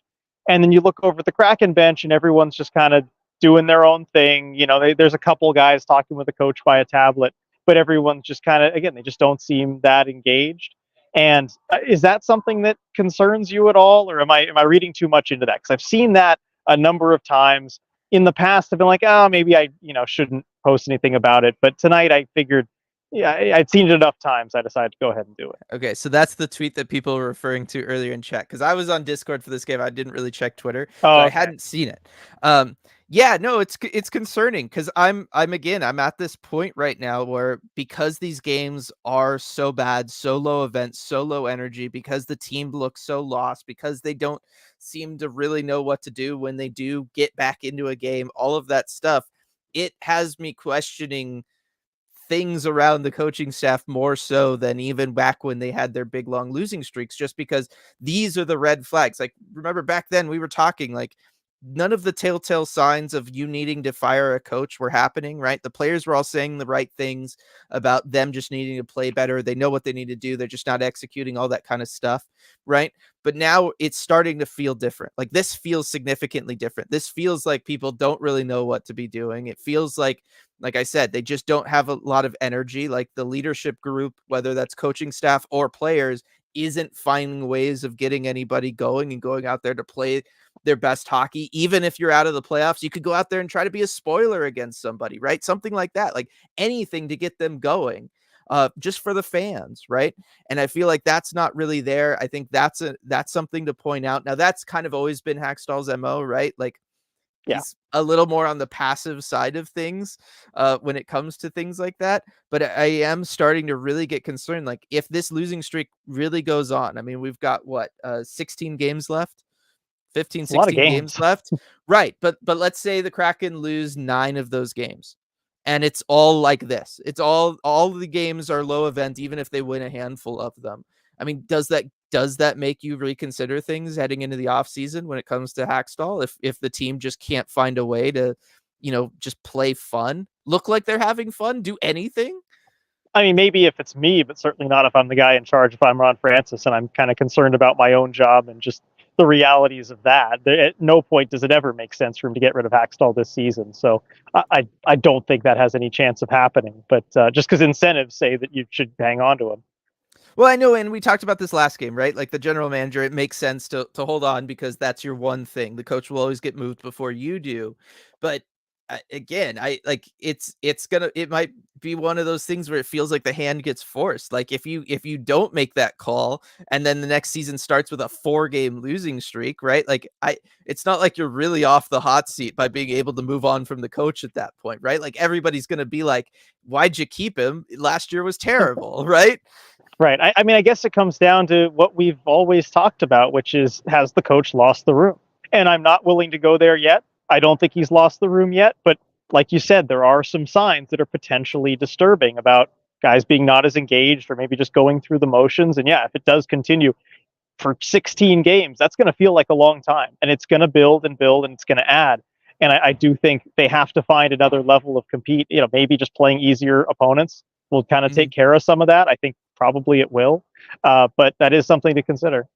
And then you look over at the Kraken bench and everyone's just kind of doing their own thing. There's a couple guys talking with the coach by a tablet, but everyone's just kind of, again, they just don't seem that engaged. And is that something that concerns you at all, or am I reading too much into that? Because I've seen that a number of times in the past. I've been like, oh, maybe I shouldn't post anything about it. But tonight I figured, yeah, I'd seen it enough times. I decided to go ahead and do it. Okay, so that's the tweet that people were referring to earlier in chat, because I was on Discord for this game. I didn't really check Twitter, so Oh, I okay. hadn't seen it. Yeah, no, it's concerning because I'm at this point right now where, because these games are so bad, so low events, so low energy, because the team looks so lost, because they don't seem to really know what to do when they do get back into a game, all of that stuff, it has me questioning things around the coaching staff more so than even back when they had their big long losing streaks, just because these are the red flags. Like, remember back then we were talking, like, none of the telltale signs of you needing to fire a coach were happening, right? The players were all saying the right things about them just needing to play better. They know what they need to do. They're just not executing, all that kind of stuff, right? But now it's starting to feel different. Like, this feels significantly different. This feels like people don't really know what to be doing. It feels like I said, they just don't have a lot of energy. Like, the leadership group, whether that's coaching staff or players, isn't finding ways of getting anybody going and going out there to play their best hockey. Even if you're out of the playoffs, you could go out there and try to be a spoiler against somebody, right? Something like that, like anything to get them going, just for the fans, right? And I feel like that's not really there. I think that's something to point out. Now, that's kind of always been Hackstall's MO, right? Like, Yeah. he's a little more on the passive side of things when it comes to things like that. But I am starting to really get concerned. Like, if this losing streak really goes on, I mean, we've got what, 16 games left, 15, It's a lot of 16 games games. left. Right. But let's say the Kraken lose 9 of those games. And it's all like this. It's all the games are low event, even if they win a handful of them. I mean, does that make you reconsider things heading into the offseason when it comes to Hackstall? If the team just can't find a way to, just play fun, look like they're having fun, do anything? I mean, maybe if it's me, but certainly not if I'm the guy in charge, if I'm Ron Francis and I'm kind of concerned about my own job and just the realities of that. At no point does it ever make sense for him to get rid of Hackstall this season. So I don't think that has any chance of happening. But just because incentives say that you should hang on to him. Well, I know, and we talked about this last game, right? Like the general manager, it makes sense to hold on because that's your one thing. The coach will always get moved before you do. But again, I like it might be one of those things where it feels like the hand gets forced. Like if you don't make that call and then the next season starts with a 4-game losing streak, right? Like it's not like you're really off the hot seat by being able to move on from the coach at that point, right? Like everybody's going to be like, why'd you keep him? Last year was terrible, right? Right. I mean, I guess it comes down to what we've always talked about, which is, has the coach lost the room? And I'm not willing to go there yet. I don't think he's lost the room yet. But like you said, there are some signs that are potentially disturbing about guys being not as engaged or maybe just going through the motions. And yeah, if it does continue for 16 games, that's going to feel like a long time. And it's going to build and build and it's going to add. And I do think they have to find another level of compete, maybe just playing easier opponents will kind of take care of some of that. I think probably it will. But that is something to consider.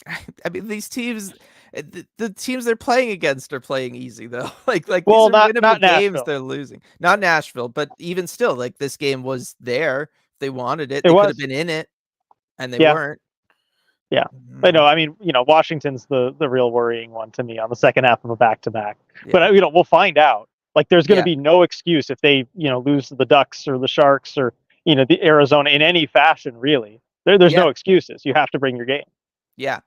I mean, these teams, the teams they're playing against are playing easy though. Like these Well, are not winnable games Nashville. they're losing. Not Nashville, but even still, like this game was there. If they wanted it, It they could have was. been in it, and they Yeah. weren't. Yeah. But no, Mm, I mean, Washington's the real worrying one to me on the second half of a back to back. yeah, But we'll find out. Like, there's going to yeah, be no excuse if they lose to the Ducks or the Sharks or the Arizona in any fashion. Really, there's yeah, no excuses. You have to bring your game. yeah.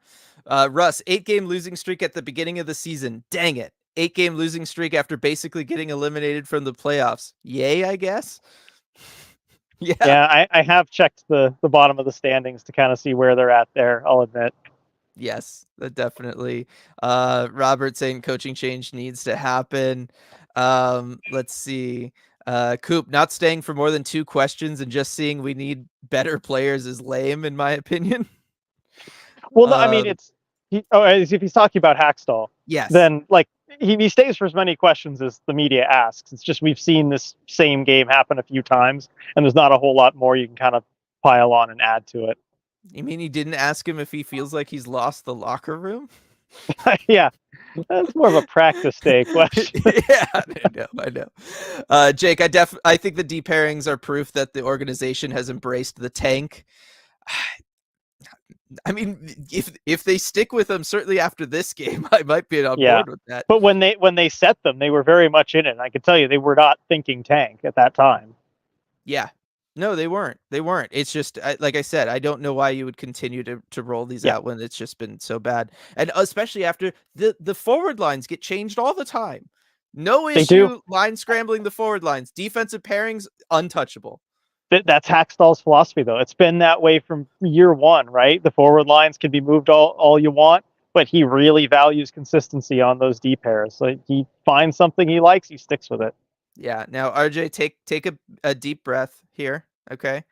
Russ, 8-game losing streak at the beginning of the season. Dang it. 8-game losing streak after basically getting eliminated from the playoffs. Yay, I guess. Yeah. Yeah, I have checked the bottom of the standings to kind of see where they're at there. I'll admit. Yes, definitely. Robert saying coaching change needs to happen. Let's see. Coop, not staying for more than 2 questions and just seeing we need better players is lame, in my opinion. Well, no, I mean, Um, as if he's talking about Hackstall, yes. then like he stays for as many questions as the media asks. It's just we've seen this same game happen a few times, and there's not a whole lot more you can kind of pile on and add to it. You mean you didn't ask him if he feels like he's lost the locker room? Yeah, that's more of a practice day question. Yeah, I know. Jake, I think the deep pairings are proof that the organization has embraced the tank. I mean, if they stick with them, certainly after this game, I might be on Yeah, board with that. but when they set them, they were very much in it. And I can tell you, they were not thinking tank at that time. Yeah. No, they weren't. They weren't. It's just like I said, I don't know why you would continue to roll these Yeah, out when it's just been so bad, and especially after the forward lines get changed all the time. No they do. issue line scrambling the forward lines. Defensive pairings untouchable. That's Hackstall's philosophy, though. It's been that way from year one, right? The forward lines can be moved all you want, but he really values consistency on those D pairs. So he finds something he likes, he sticks with it. Yeah. Now, RJ, take a deep breath here. Okay.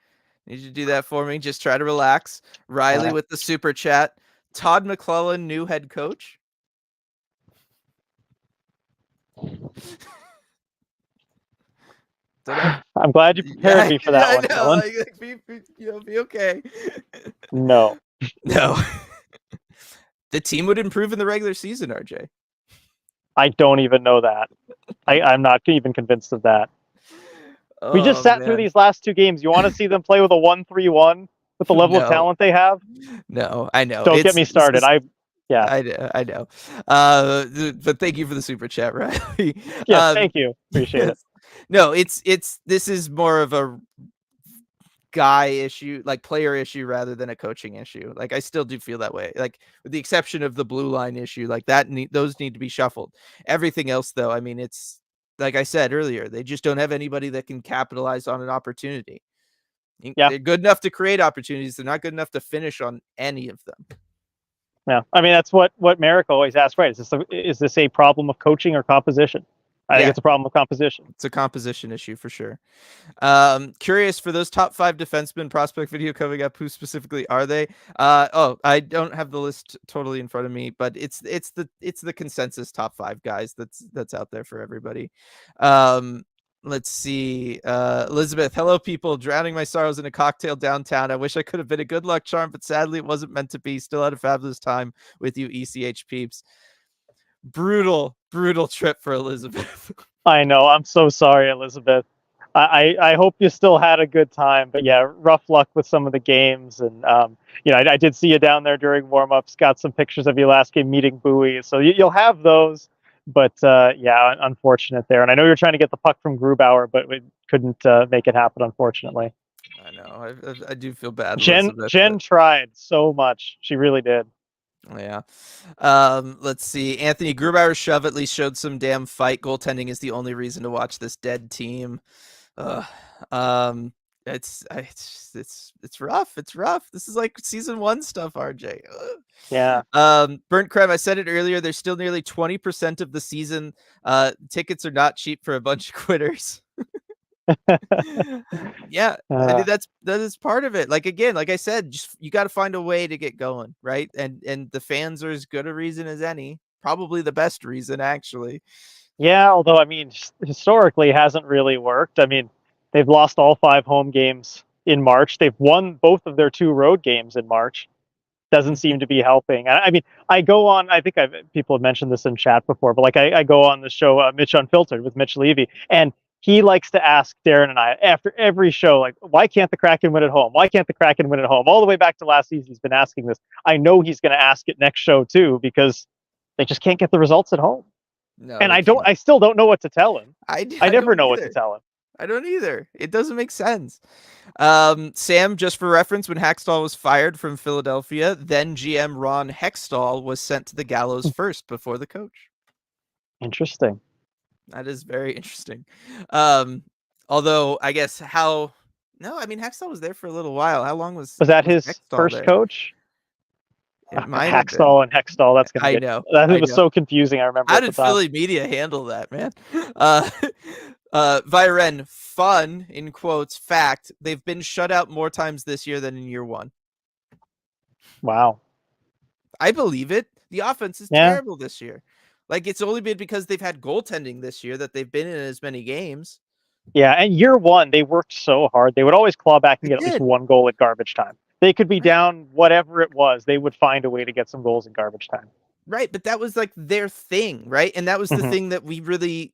Need you to do that for me. Just try to relax. All Riley right. with the super chat. Todd McClellan, new head coach. Don't know. I'm glad you prepared Yeah, me for yeah, that I one, know. Dylan. Like, be okay. No, No. The team would improve in the regular season, RJ. I don't even know that. I'm not even convinced of that. We just Oh sat through man. these last 2 games. You want to see them play with a 1-3-1 with the level of No. talent they have? No, I know. Don't get me It's started. just Yeah, I know. But thank you for the super chat, Riley. yes, thank you. Appreciate it. Yes. No, this is more of a guy issue, like player issue rather than a coaching issue. Like I still do feel that way. Like with the exception of the blue line issue, like those need to be shuffled. Everything else though, I mean, it's like I said earlier, they just don't have anybody that can capitalize on an opportunity. Yeah, They're good enough to create opportunities. They're not good enough to finish on any of them. yeah. I mean, that's what Merrick always asks, right? Is this a problem of coaching or composition? I think Yeah, it's a problem of composition. it's a composition issue for sure. Curious for those top 5 defensemen prospect video coming up, who specifically are they? I don't have the list totally in front of me, but it's the consensus top 5 guys that's out there for everybody. Let's see. Elizabeth, hello people, drowning my sorrows in a cocktail downtown. I wish I could have been a good luck charm, but sadly it wasn't meant to be. Still had a fabulous time with you ECH peeps. Brutal trip for Elizabeth. I know. I'm so sorry, Elizabeth. I hope you still had a good time, but yeah, rough luck with some of the games. And I did see you down there during warmups. Got some pictures of you last game meeting Bowie, so you'll have those. But yeah, unfortunate there. And I know you're trying to get the puck from Grubauer, but we couldn't make it happen, unfortunately. I know. I do feel bad, Elizabeth, Jen but tried so much. She really did. yeah. Let's see. Anthony Grubauer's shove at least showed some damn fight. Goaltending is the only reason to watch this dead team. Ugh. Um, it's rough. It's rough. This is like season 1 stuff, RJ. Ugh. Yeah. Burnt Creme, I said it earlier. There's still nearly 20% of the season. Tickets are not cheap for a bunch of quitters. Yeah, I mean that is part of it. Like again, like I said, just you got to find a way to get going, right? And the fans are as good a reason as any. Probably the best reason, actually. Yeah, although I mean, historically, it hasn't really worked. I mean, they've lost all 5 home games in March. They've won both of their 2 road games in March. Doesn't Mhm. seem to be helping. I mean, I go on. I think people have mentioned this in chat before, but like I go on the show Mitch Unfiltered with Mitch Levy, and he likes to ask Darren and I after every show, like, why can't the Kraken win at home? Why can't the Kraken win at home? All the way back to last season, he's been asking this. I know he's going to ask it next show too because they just can't get the results at home. No, And they can't. I still don't know what to tell him. I I never don't know what to either. tell him. I don't either. It doesn't make sense. Sam, just for reference, when Hackstall was fired from Philadelphia, then GM Ron Hextall was sent to the gallows first before the coach. Interesting. That is very interesting. Um, although I guess how no, I mean Hextall was there for a little while. How long Was that was his Hextall first there? coach? It might have been. Hackstall and Hextall. That's going to I get know. that I was know. so confusing. I remember How at the did time. Philly media handle that, man? Uh, Viren, fun in quotes, fact. They've been shut out more times this year than in year 1. Wow. I believe it. The offense is Yeah. terrible this year. Like it's only been because they've had goaltending this year that they've been in as many games. Yeah. And year 1, they worked so hard. They would always claw back and They get at least did. 1 goal at garbage time. They could be Right. down whatever it was. They would find a way to get some goals in garbage time. Right, but that was like their thing, right? And that was the Mm-hmm. thing that we really,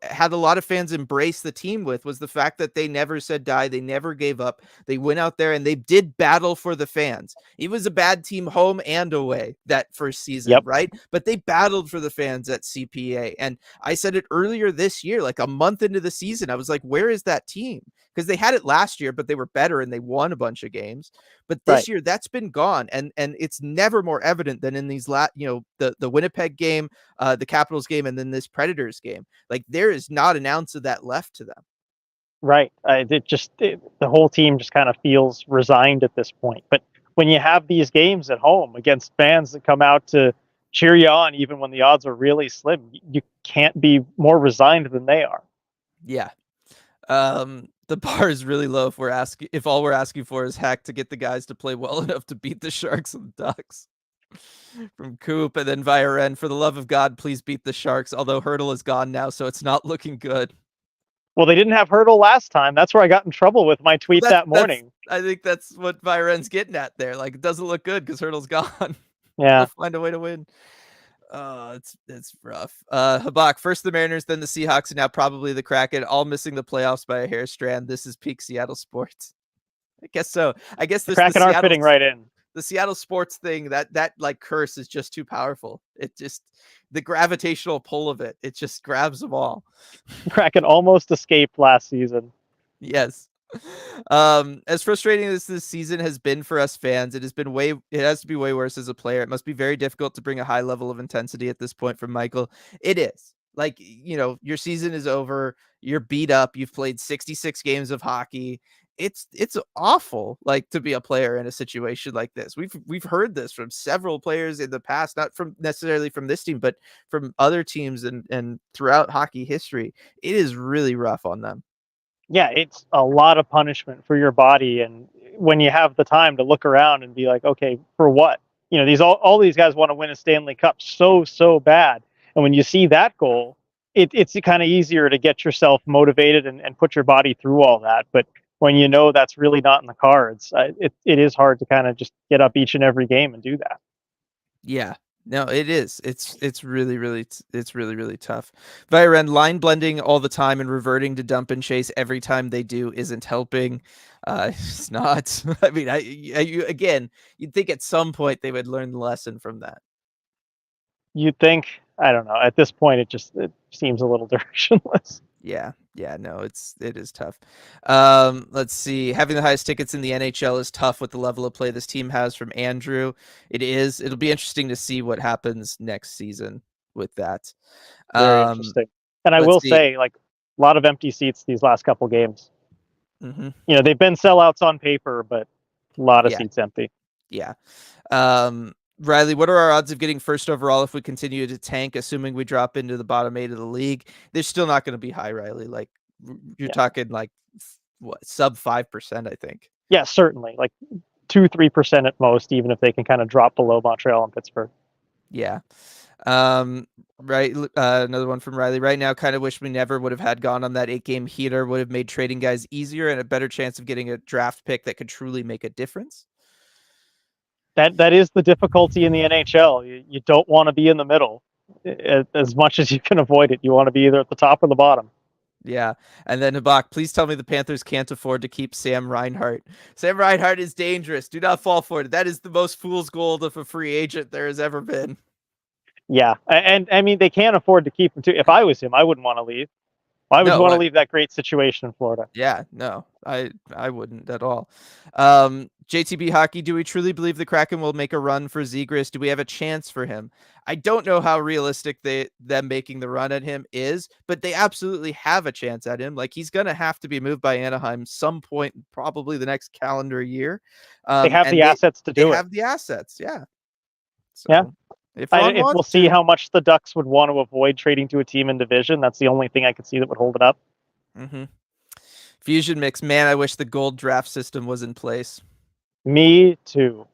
had a lot of fans embrace the team with was the fact that they never said die, they never gave up. They went out there and they did battle for the fans. It was a bad team home and away that first season, Yep. right? But they battled for the fans at CPA. And I said it earlier this year, like a month into the season, I was like, where is that team? Because they had it last year, but they were better and they won a bunch of games. But this Right. year, that's been gone, and it's never more evident than in these the Winnipeg game, the Capitals game, and then this Predators game. Like there is not an ounce of that left to them. Right. The whole team just kind of feels resigned at this point. But when you have these games at home against fans that come out to cheer you on, even when the odds are really slim, you can't be more resigned than they are. Yeah. The bar is really low if all we're asking for is Hack to get the guys to play well enough to beat the Sharks and Ducks. From Coop and then via Ren, for the love of God, please beat the Sharks. Although Hurdle is gone now, so it's not looking good. Well, they didn't have Hurdle last time. That's where I got in trouble with my Well, tweet that morning. I think that's what Byron's getting at there. Like, it doesn't look good because Hurdle's gone. They'll Yeah. find a way to win. Oh, it's rough. Habak, first the Mariners, then the Seahawks, and now probably the Kraken, all missing the playoffs by a hair strand. This is peak Seattle sports. I guess so. I guess The this Kraken are fitting right in. the Seattle sports thing, that like curse is just too powerful. It just the gravitational pull of it, it just grabs them all. The Kraken almost escaped last season. Yes. As frustrating as this season has been for us fans, it has to be way worse as a player. It must be very difficult to bring a high level of intensity at this point from Michael. It is. Like, your season is over, you're beat up, you've played 66 games of hockey. It's awful, like, to be a player in a situation like this. We've heard this from several players in the past, not from necessarily from this team, but from other teams and throughout hockey history. It is really rough on them. Yeah, it's a lot of punishment for your body. And when you have the time to look around and be like, okay, for what? All these guys want to win a Stanley Cup so bad. And when you see that goal, it's kind of easier to get yourself motivated and put your body through all that. But when you know that's really not in the cards, it is hard to kind of just get up each and every game and do that. Yeah. No, it is. It's really, it's really, really tough. Viren line blending all the time and reverting to dump and chase every time they do isn't helping. It's not. I mean, again, you'd think at some point they would learn the lesson from that. You'd think, I don't know. At this point, it seems a little directionless. Yeah, yeah, no, it is tough. Let's see. Having the highest tickets in the NHL is tough with the level of play this team has from Andrew. It is. It'll be interesting to see what happens next season with that. Very Um, interesting. And I let's will see. say, like, a lot of empty seats these last couple games. Hmm. They've been sellouts on paper, but a lot of Yeah, seats empty. yeah. Riley, what are our odds of getting first overall if we continue to tank, assuming we drop into the bottom 8 of the league? They're still not going to be high, Riley. Like you're Yeah. talking like what, sub 5%, I think. Yeah, certainly. Like 2-3% at most, even if they can kind of drop below Montreal and Pittsburgh. Yeah. Right. Another one from Riley. Right now, kind of wish we never would have had gone on that 8-game heater. Would have made trading guys easier and a better chance of getting a draft pick that could truly make a difference. That is the difficulty in the NHL. You don't want to be in the middle as much as you can avoid it. You want to be either at the top or the bottom. Yeah. And then Habak, please tell me the Panthers can't afford to keep Sam Reinhart. Sam Reinhart is dangerous. Do not fall for it. That is the most fool's gold of a free agent there has ever been. Yeah, and I mean they can't afford to keep him too. If I was him, I wouldn't want to leave. Why would you No, want to leave that great situation in Florida? yeah, no, I wouldn't at all. JTB Hockey, do we truly believe the Kraken will make a run for Zegras? Do we have a chance for him? I don't know how realistic them making the run at him is, but they absolutely have a chance at him. Like he's gonna have to be moved by Anaheim some point, probably the next calendar year. They have And the assets to they do it. have the assets, yeah. Yeah, So if Ron we'll wants see to, how much the Ducks would want to avoid trading to a team in division. That's the only thing I could see that would hold it up. mm-hmm. Fusion mix, man, I wish the gold draft system was in place. Me too.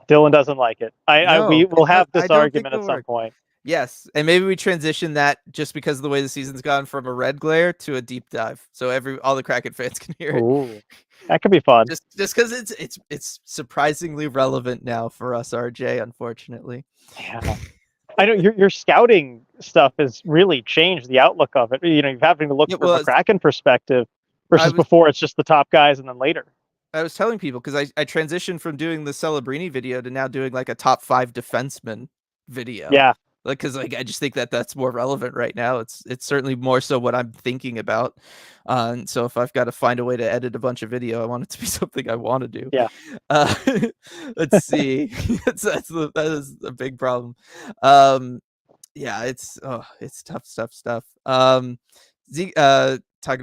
Dylan doesn't like it. We No, will have I this don't think argument at it'll some work. point. Yes, and maybe we transition that just because of the way the season's gone from a red glare to a deep dive, so all the Kraken fans can hear it. Ooh, that could be fun. Just because it's surprisingly relevant now for us, RJ. Unfortunately. Yeah. I know your scouting stuff has really changed the outlook of it. You're having to look It from a was. Kraken perspective I versus was before it's just the top guys and then later. I was telling people because I transitioned from doing the Celebrini video to now doing like a top 5 defenseman video. Yeah, Like, because like I just think that that's more relevant right now. It's certainly more so what I'm thinking about. And so if I've got to find a way to edit a bunch of video, I want it to be something I want to do. yeah. Uh, let's see. That is a big problem. Yeah, it's tough stuff. Talking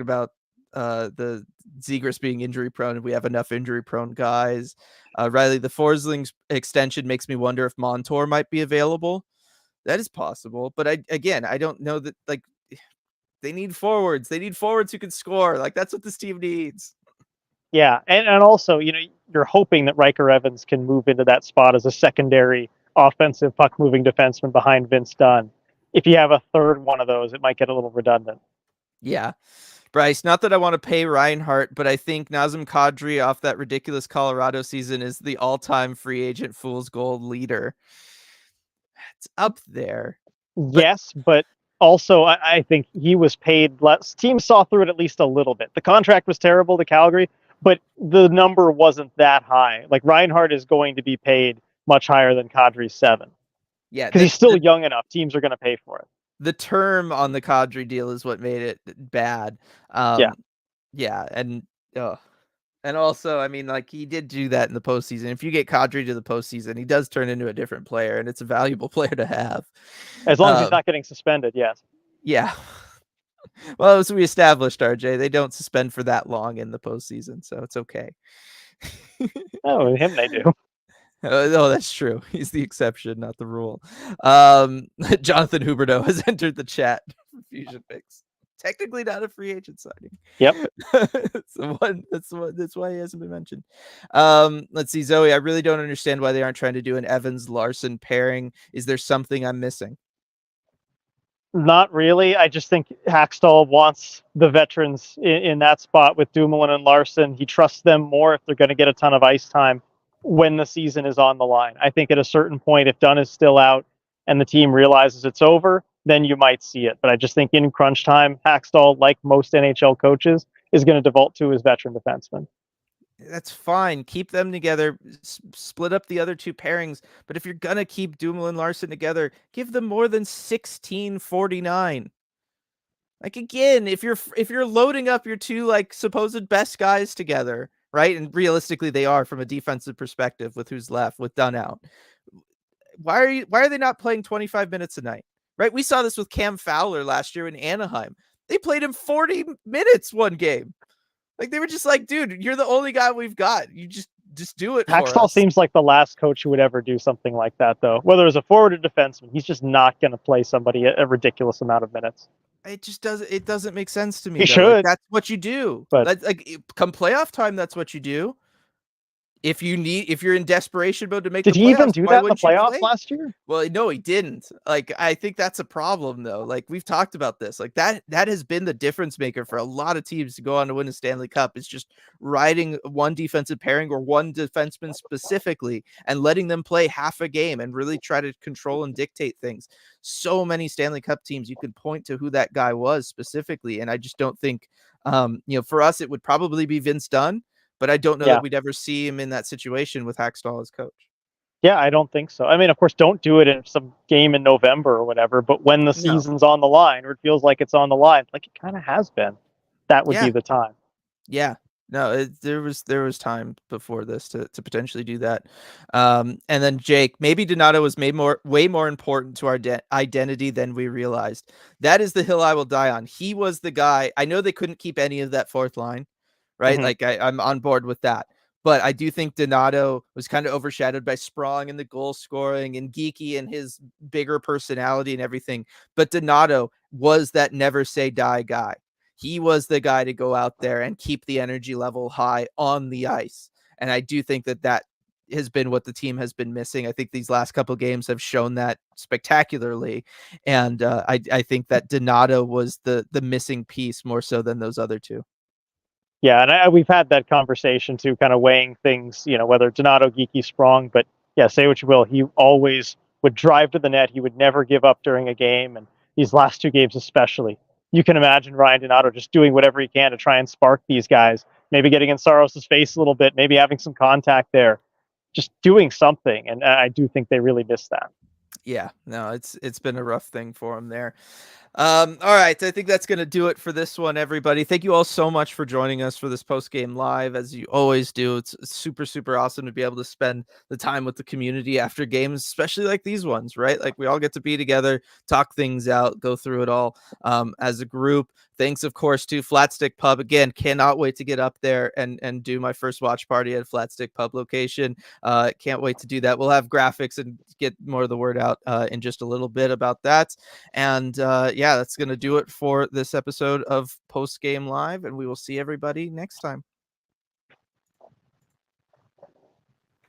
about the Zegras being injury prone, and we have enough injury prone guys. Riley, the Forsling's extension makes me wonder if Montour might be available. That is possible, but I don't know that like they need forwards. They need forwards who can score. Like that's what this team needs. Yeah, and also, you're hoping that Riker Evans can move into that spot as a secondary offensive puck moving defenseman behind Vince Dunn. If you have a third one of those, it might get a little redundant. Yeah. Bryce, not that I want to pay Reinhardt, but I think Nazem Kadri off that ridiculous Colorado season is the all-time free agent fool's gold leader. It's up there. Yes, but also I think he was paid less. Teams saw through it at least a little bit. The contract was terrible to Calgary, but the number wasn't that high. Like Reinhardt is going to be paid much higher than Kadri's 7. Yeah, because he's still young enough. Teams are going to pay for it. The term on the Kadri deal is what made it bad. Yeah. Yeah, and also, I mean, like he did do that in the postseason. If you get Kadri to the postseason, he does turn into a different player, and it's a valuable player to have. As long as he's not getting suspended, yes. Yeah. Well, as we established, RJ, they don't suspend for that long in the postseason, so it's okay. Oh, him they do. Oh, that's true. He's the exception, not the rule. Jonathan Huberto has entered the chat for Fusion Picks. Technically not a free agent signing. Yep. That's why he hasn't been mentioned. Let's see, Zoe. I really don't understand why they aren't trying to do an Evans Larson pairing. Is there something I'm missing? Not really. I just think Hackstall wants the veterans in that spot with Dumoulin and Larson. He trusts them more if they're going to get a ton of ice time. when the season is on the line. I think at a certain point, if Dunn is still out and the team realizes it's over, then you might see it. But I just think in crunch time, Hackstall, like most NHL coaches, is going to default to his veteran defenseman. That's fine. Keep them together. Split up the other two pairings. But if you're gonna keep Dumoulin Larson together, give them more than 1649. Like again, if you're loading up your two like supposed best guys together, right? And realistically, they are from a defensive perspective with who's left with Dunn out. Why are they not playing 25 minutes a night? Right? We saw this with Cam Fowler last year in Anaheim. They played him 40 minutes one game. Like they were just like, dude, you're the only guy we've got. You just do it for Hackstall us. seems like the last coach who would ever do something like that, though. Whether it's a forward or defenseman, he's just not going to play somebody a ridiculous amount of minutes. It doesn't make sense to me He though. Like should, that's what you do. but Like come playoff time, that's what you do. If you're in desperation mode to make did the he even playoffs, do why that in the wouldn't you playoffs play? last year? Well, no, he didn't. Like, I think that's a problem though. Like we've talked about this. Like that has been the difference maker for a lot of teams to go on to win a Stanley Cup. It's just riding one defensive pairing or one defenseman specifically and letting them play half a game and really try to control and dictate things. So many Stanley Cup teams you could point to who that guy was specifically, and I just don't think for us it would probably be Vince Dunn. But I don't know that Yeah. we'd ever see him in that situation with Hackstall as coach. Yeah, I don't think so. I mean, of course, don't do it in some game in November or whatever, but when the No. season's on the line or it feels like it's on the line, like it kind of has been, that would be Yeah. the time. Yeah. No, there was time before this to potentially do that. And then Jake, maybe Donato was way more important to our identity than we realized. That is the hill I will die on. He was the guy. I know they couldn't keep any of that fourth line, right? Mm-hmm. Like I'm on board with that. But I do think Donato was kind of overshadowed by Sprong and the goal scoring and Geeky and his bigger personality and everything. But Donato was that never say die guy. He was the guy to go out there and keep the energy level high on the ice. And I do think that has been what the team has been missing. I think these last couple of games have shown that spectacularly. And I think that Donato was the missing piece more so than those other two. Yeah, and we've had that conversation too, kind of weighing things, whether Donato, Geeky, Sprong, but yeah, say what you will, he always would drive to the net. He would never give up during a game, and these last two games especially. You can imagine Ryan Donato just doing whatever he can to try and spark these guys, maybe getting in Saros' face a little bit, maybe having some contact there, just doing something, and I do think they really missed that. Yeah, no, it's been a rough thing for him there. All right, I think that's going to do it for this one, everybody. Thank you all so much for joining us for this post-game live, as you always do. It's super, super awesome to be able to spend the time with the community after games, especially like these ones, right? Like we all get to be together, talk things out, go through it all as a group. Thanks, of course, to Flatstick Pub. Again, cannot wait to get up there and do my first watch party at Flatstick Pub location. Can't wait to do that. We'll have graphics and get more of the word out in just a little bit about that. And yeah, that's going to do it for this episode of Post Game Live, and we will see everybody next time.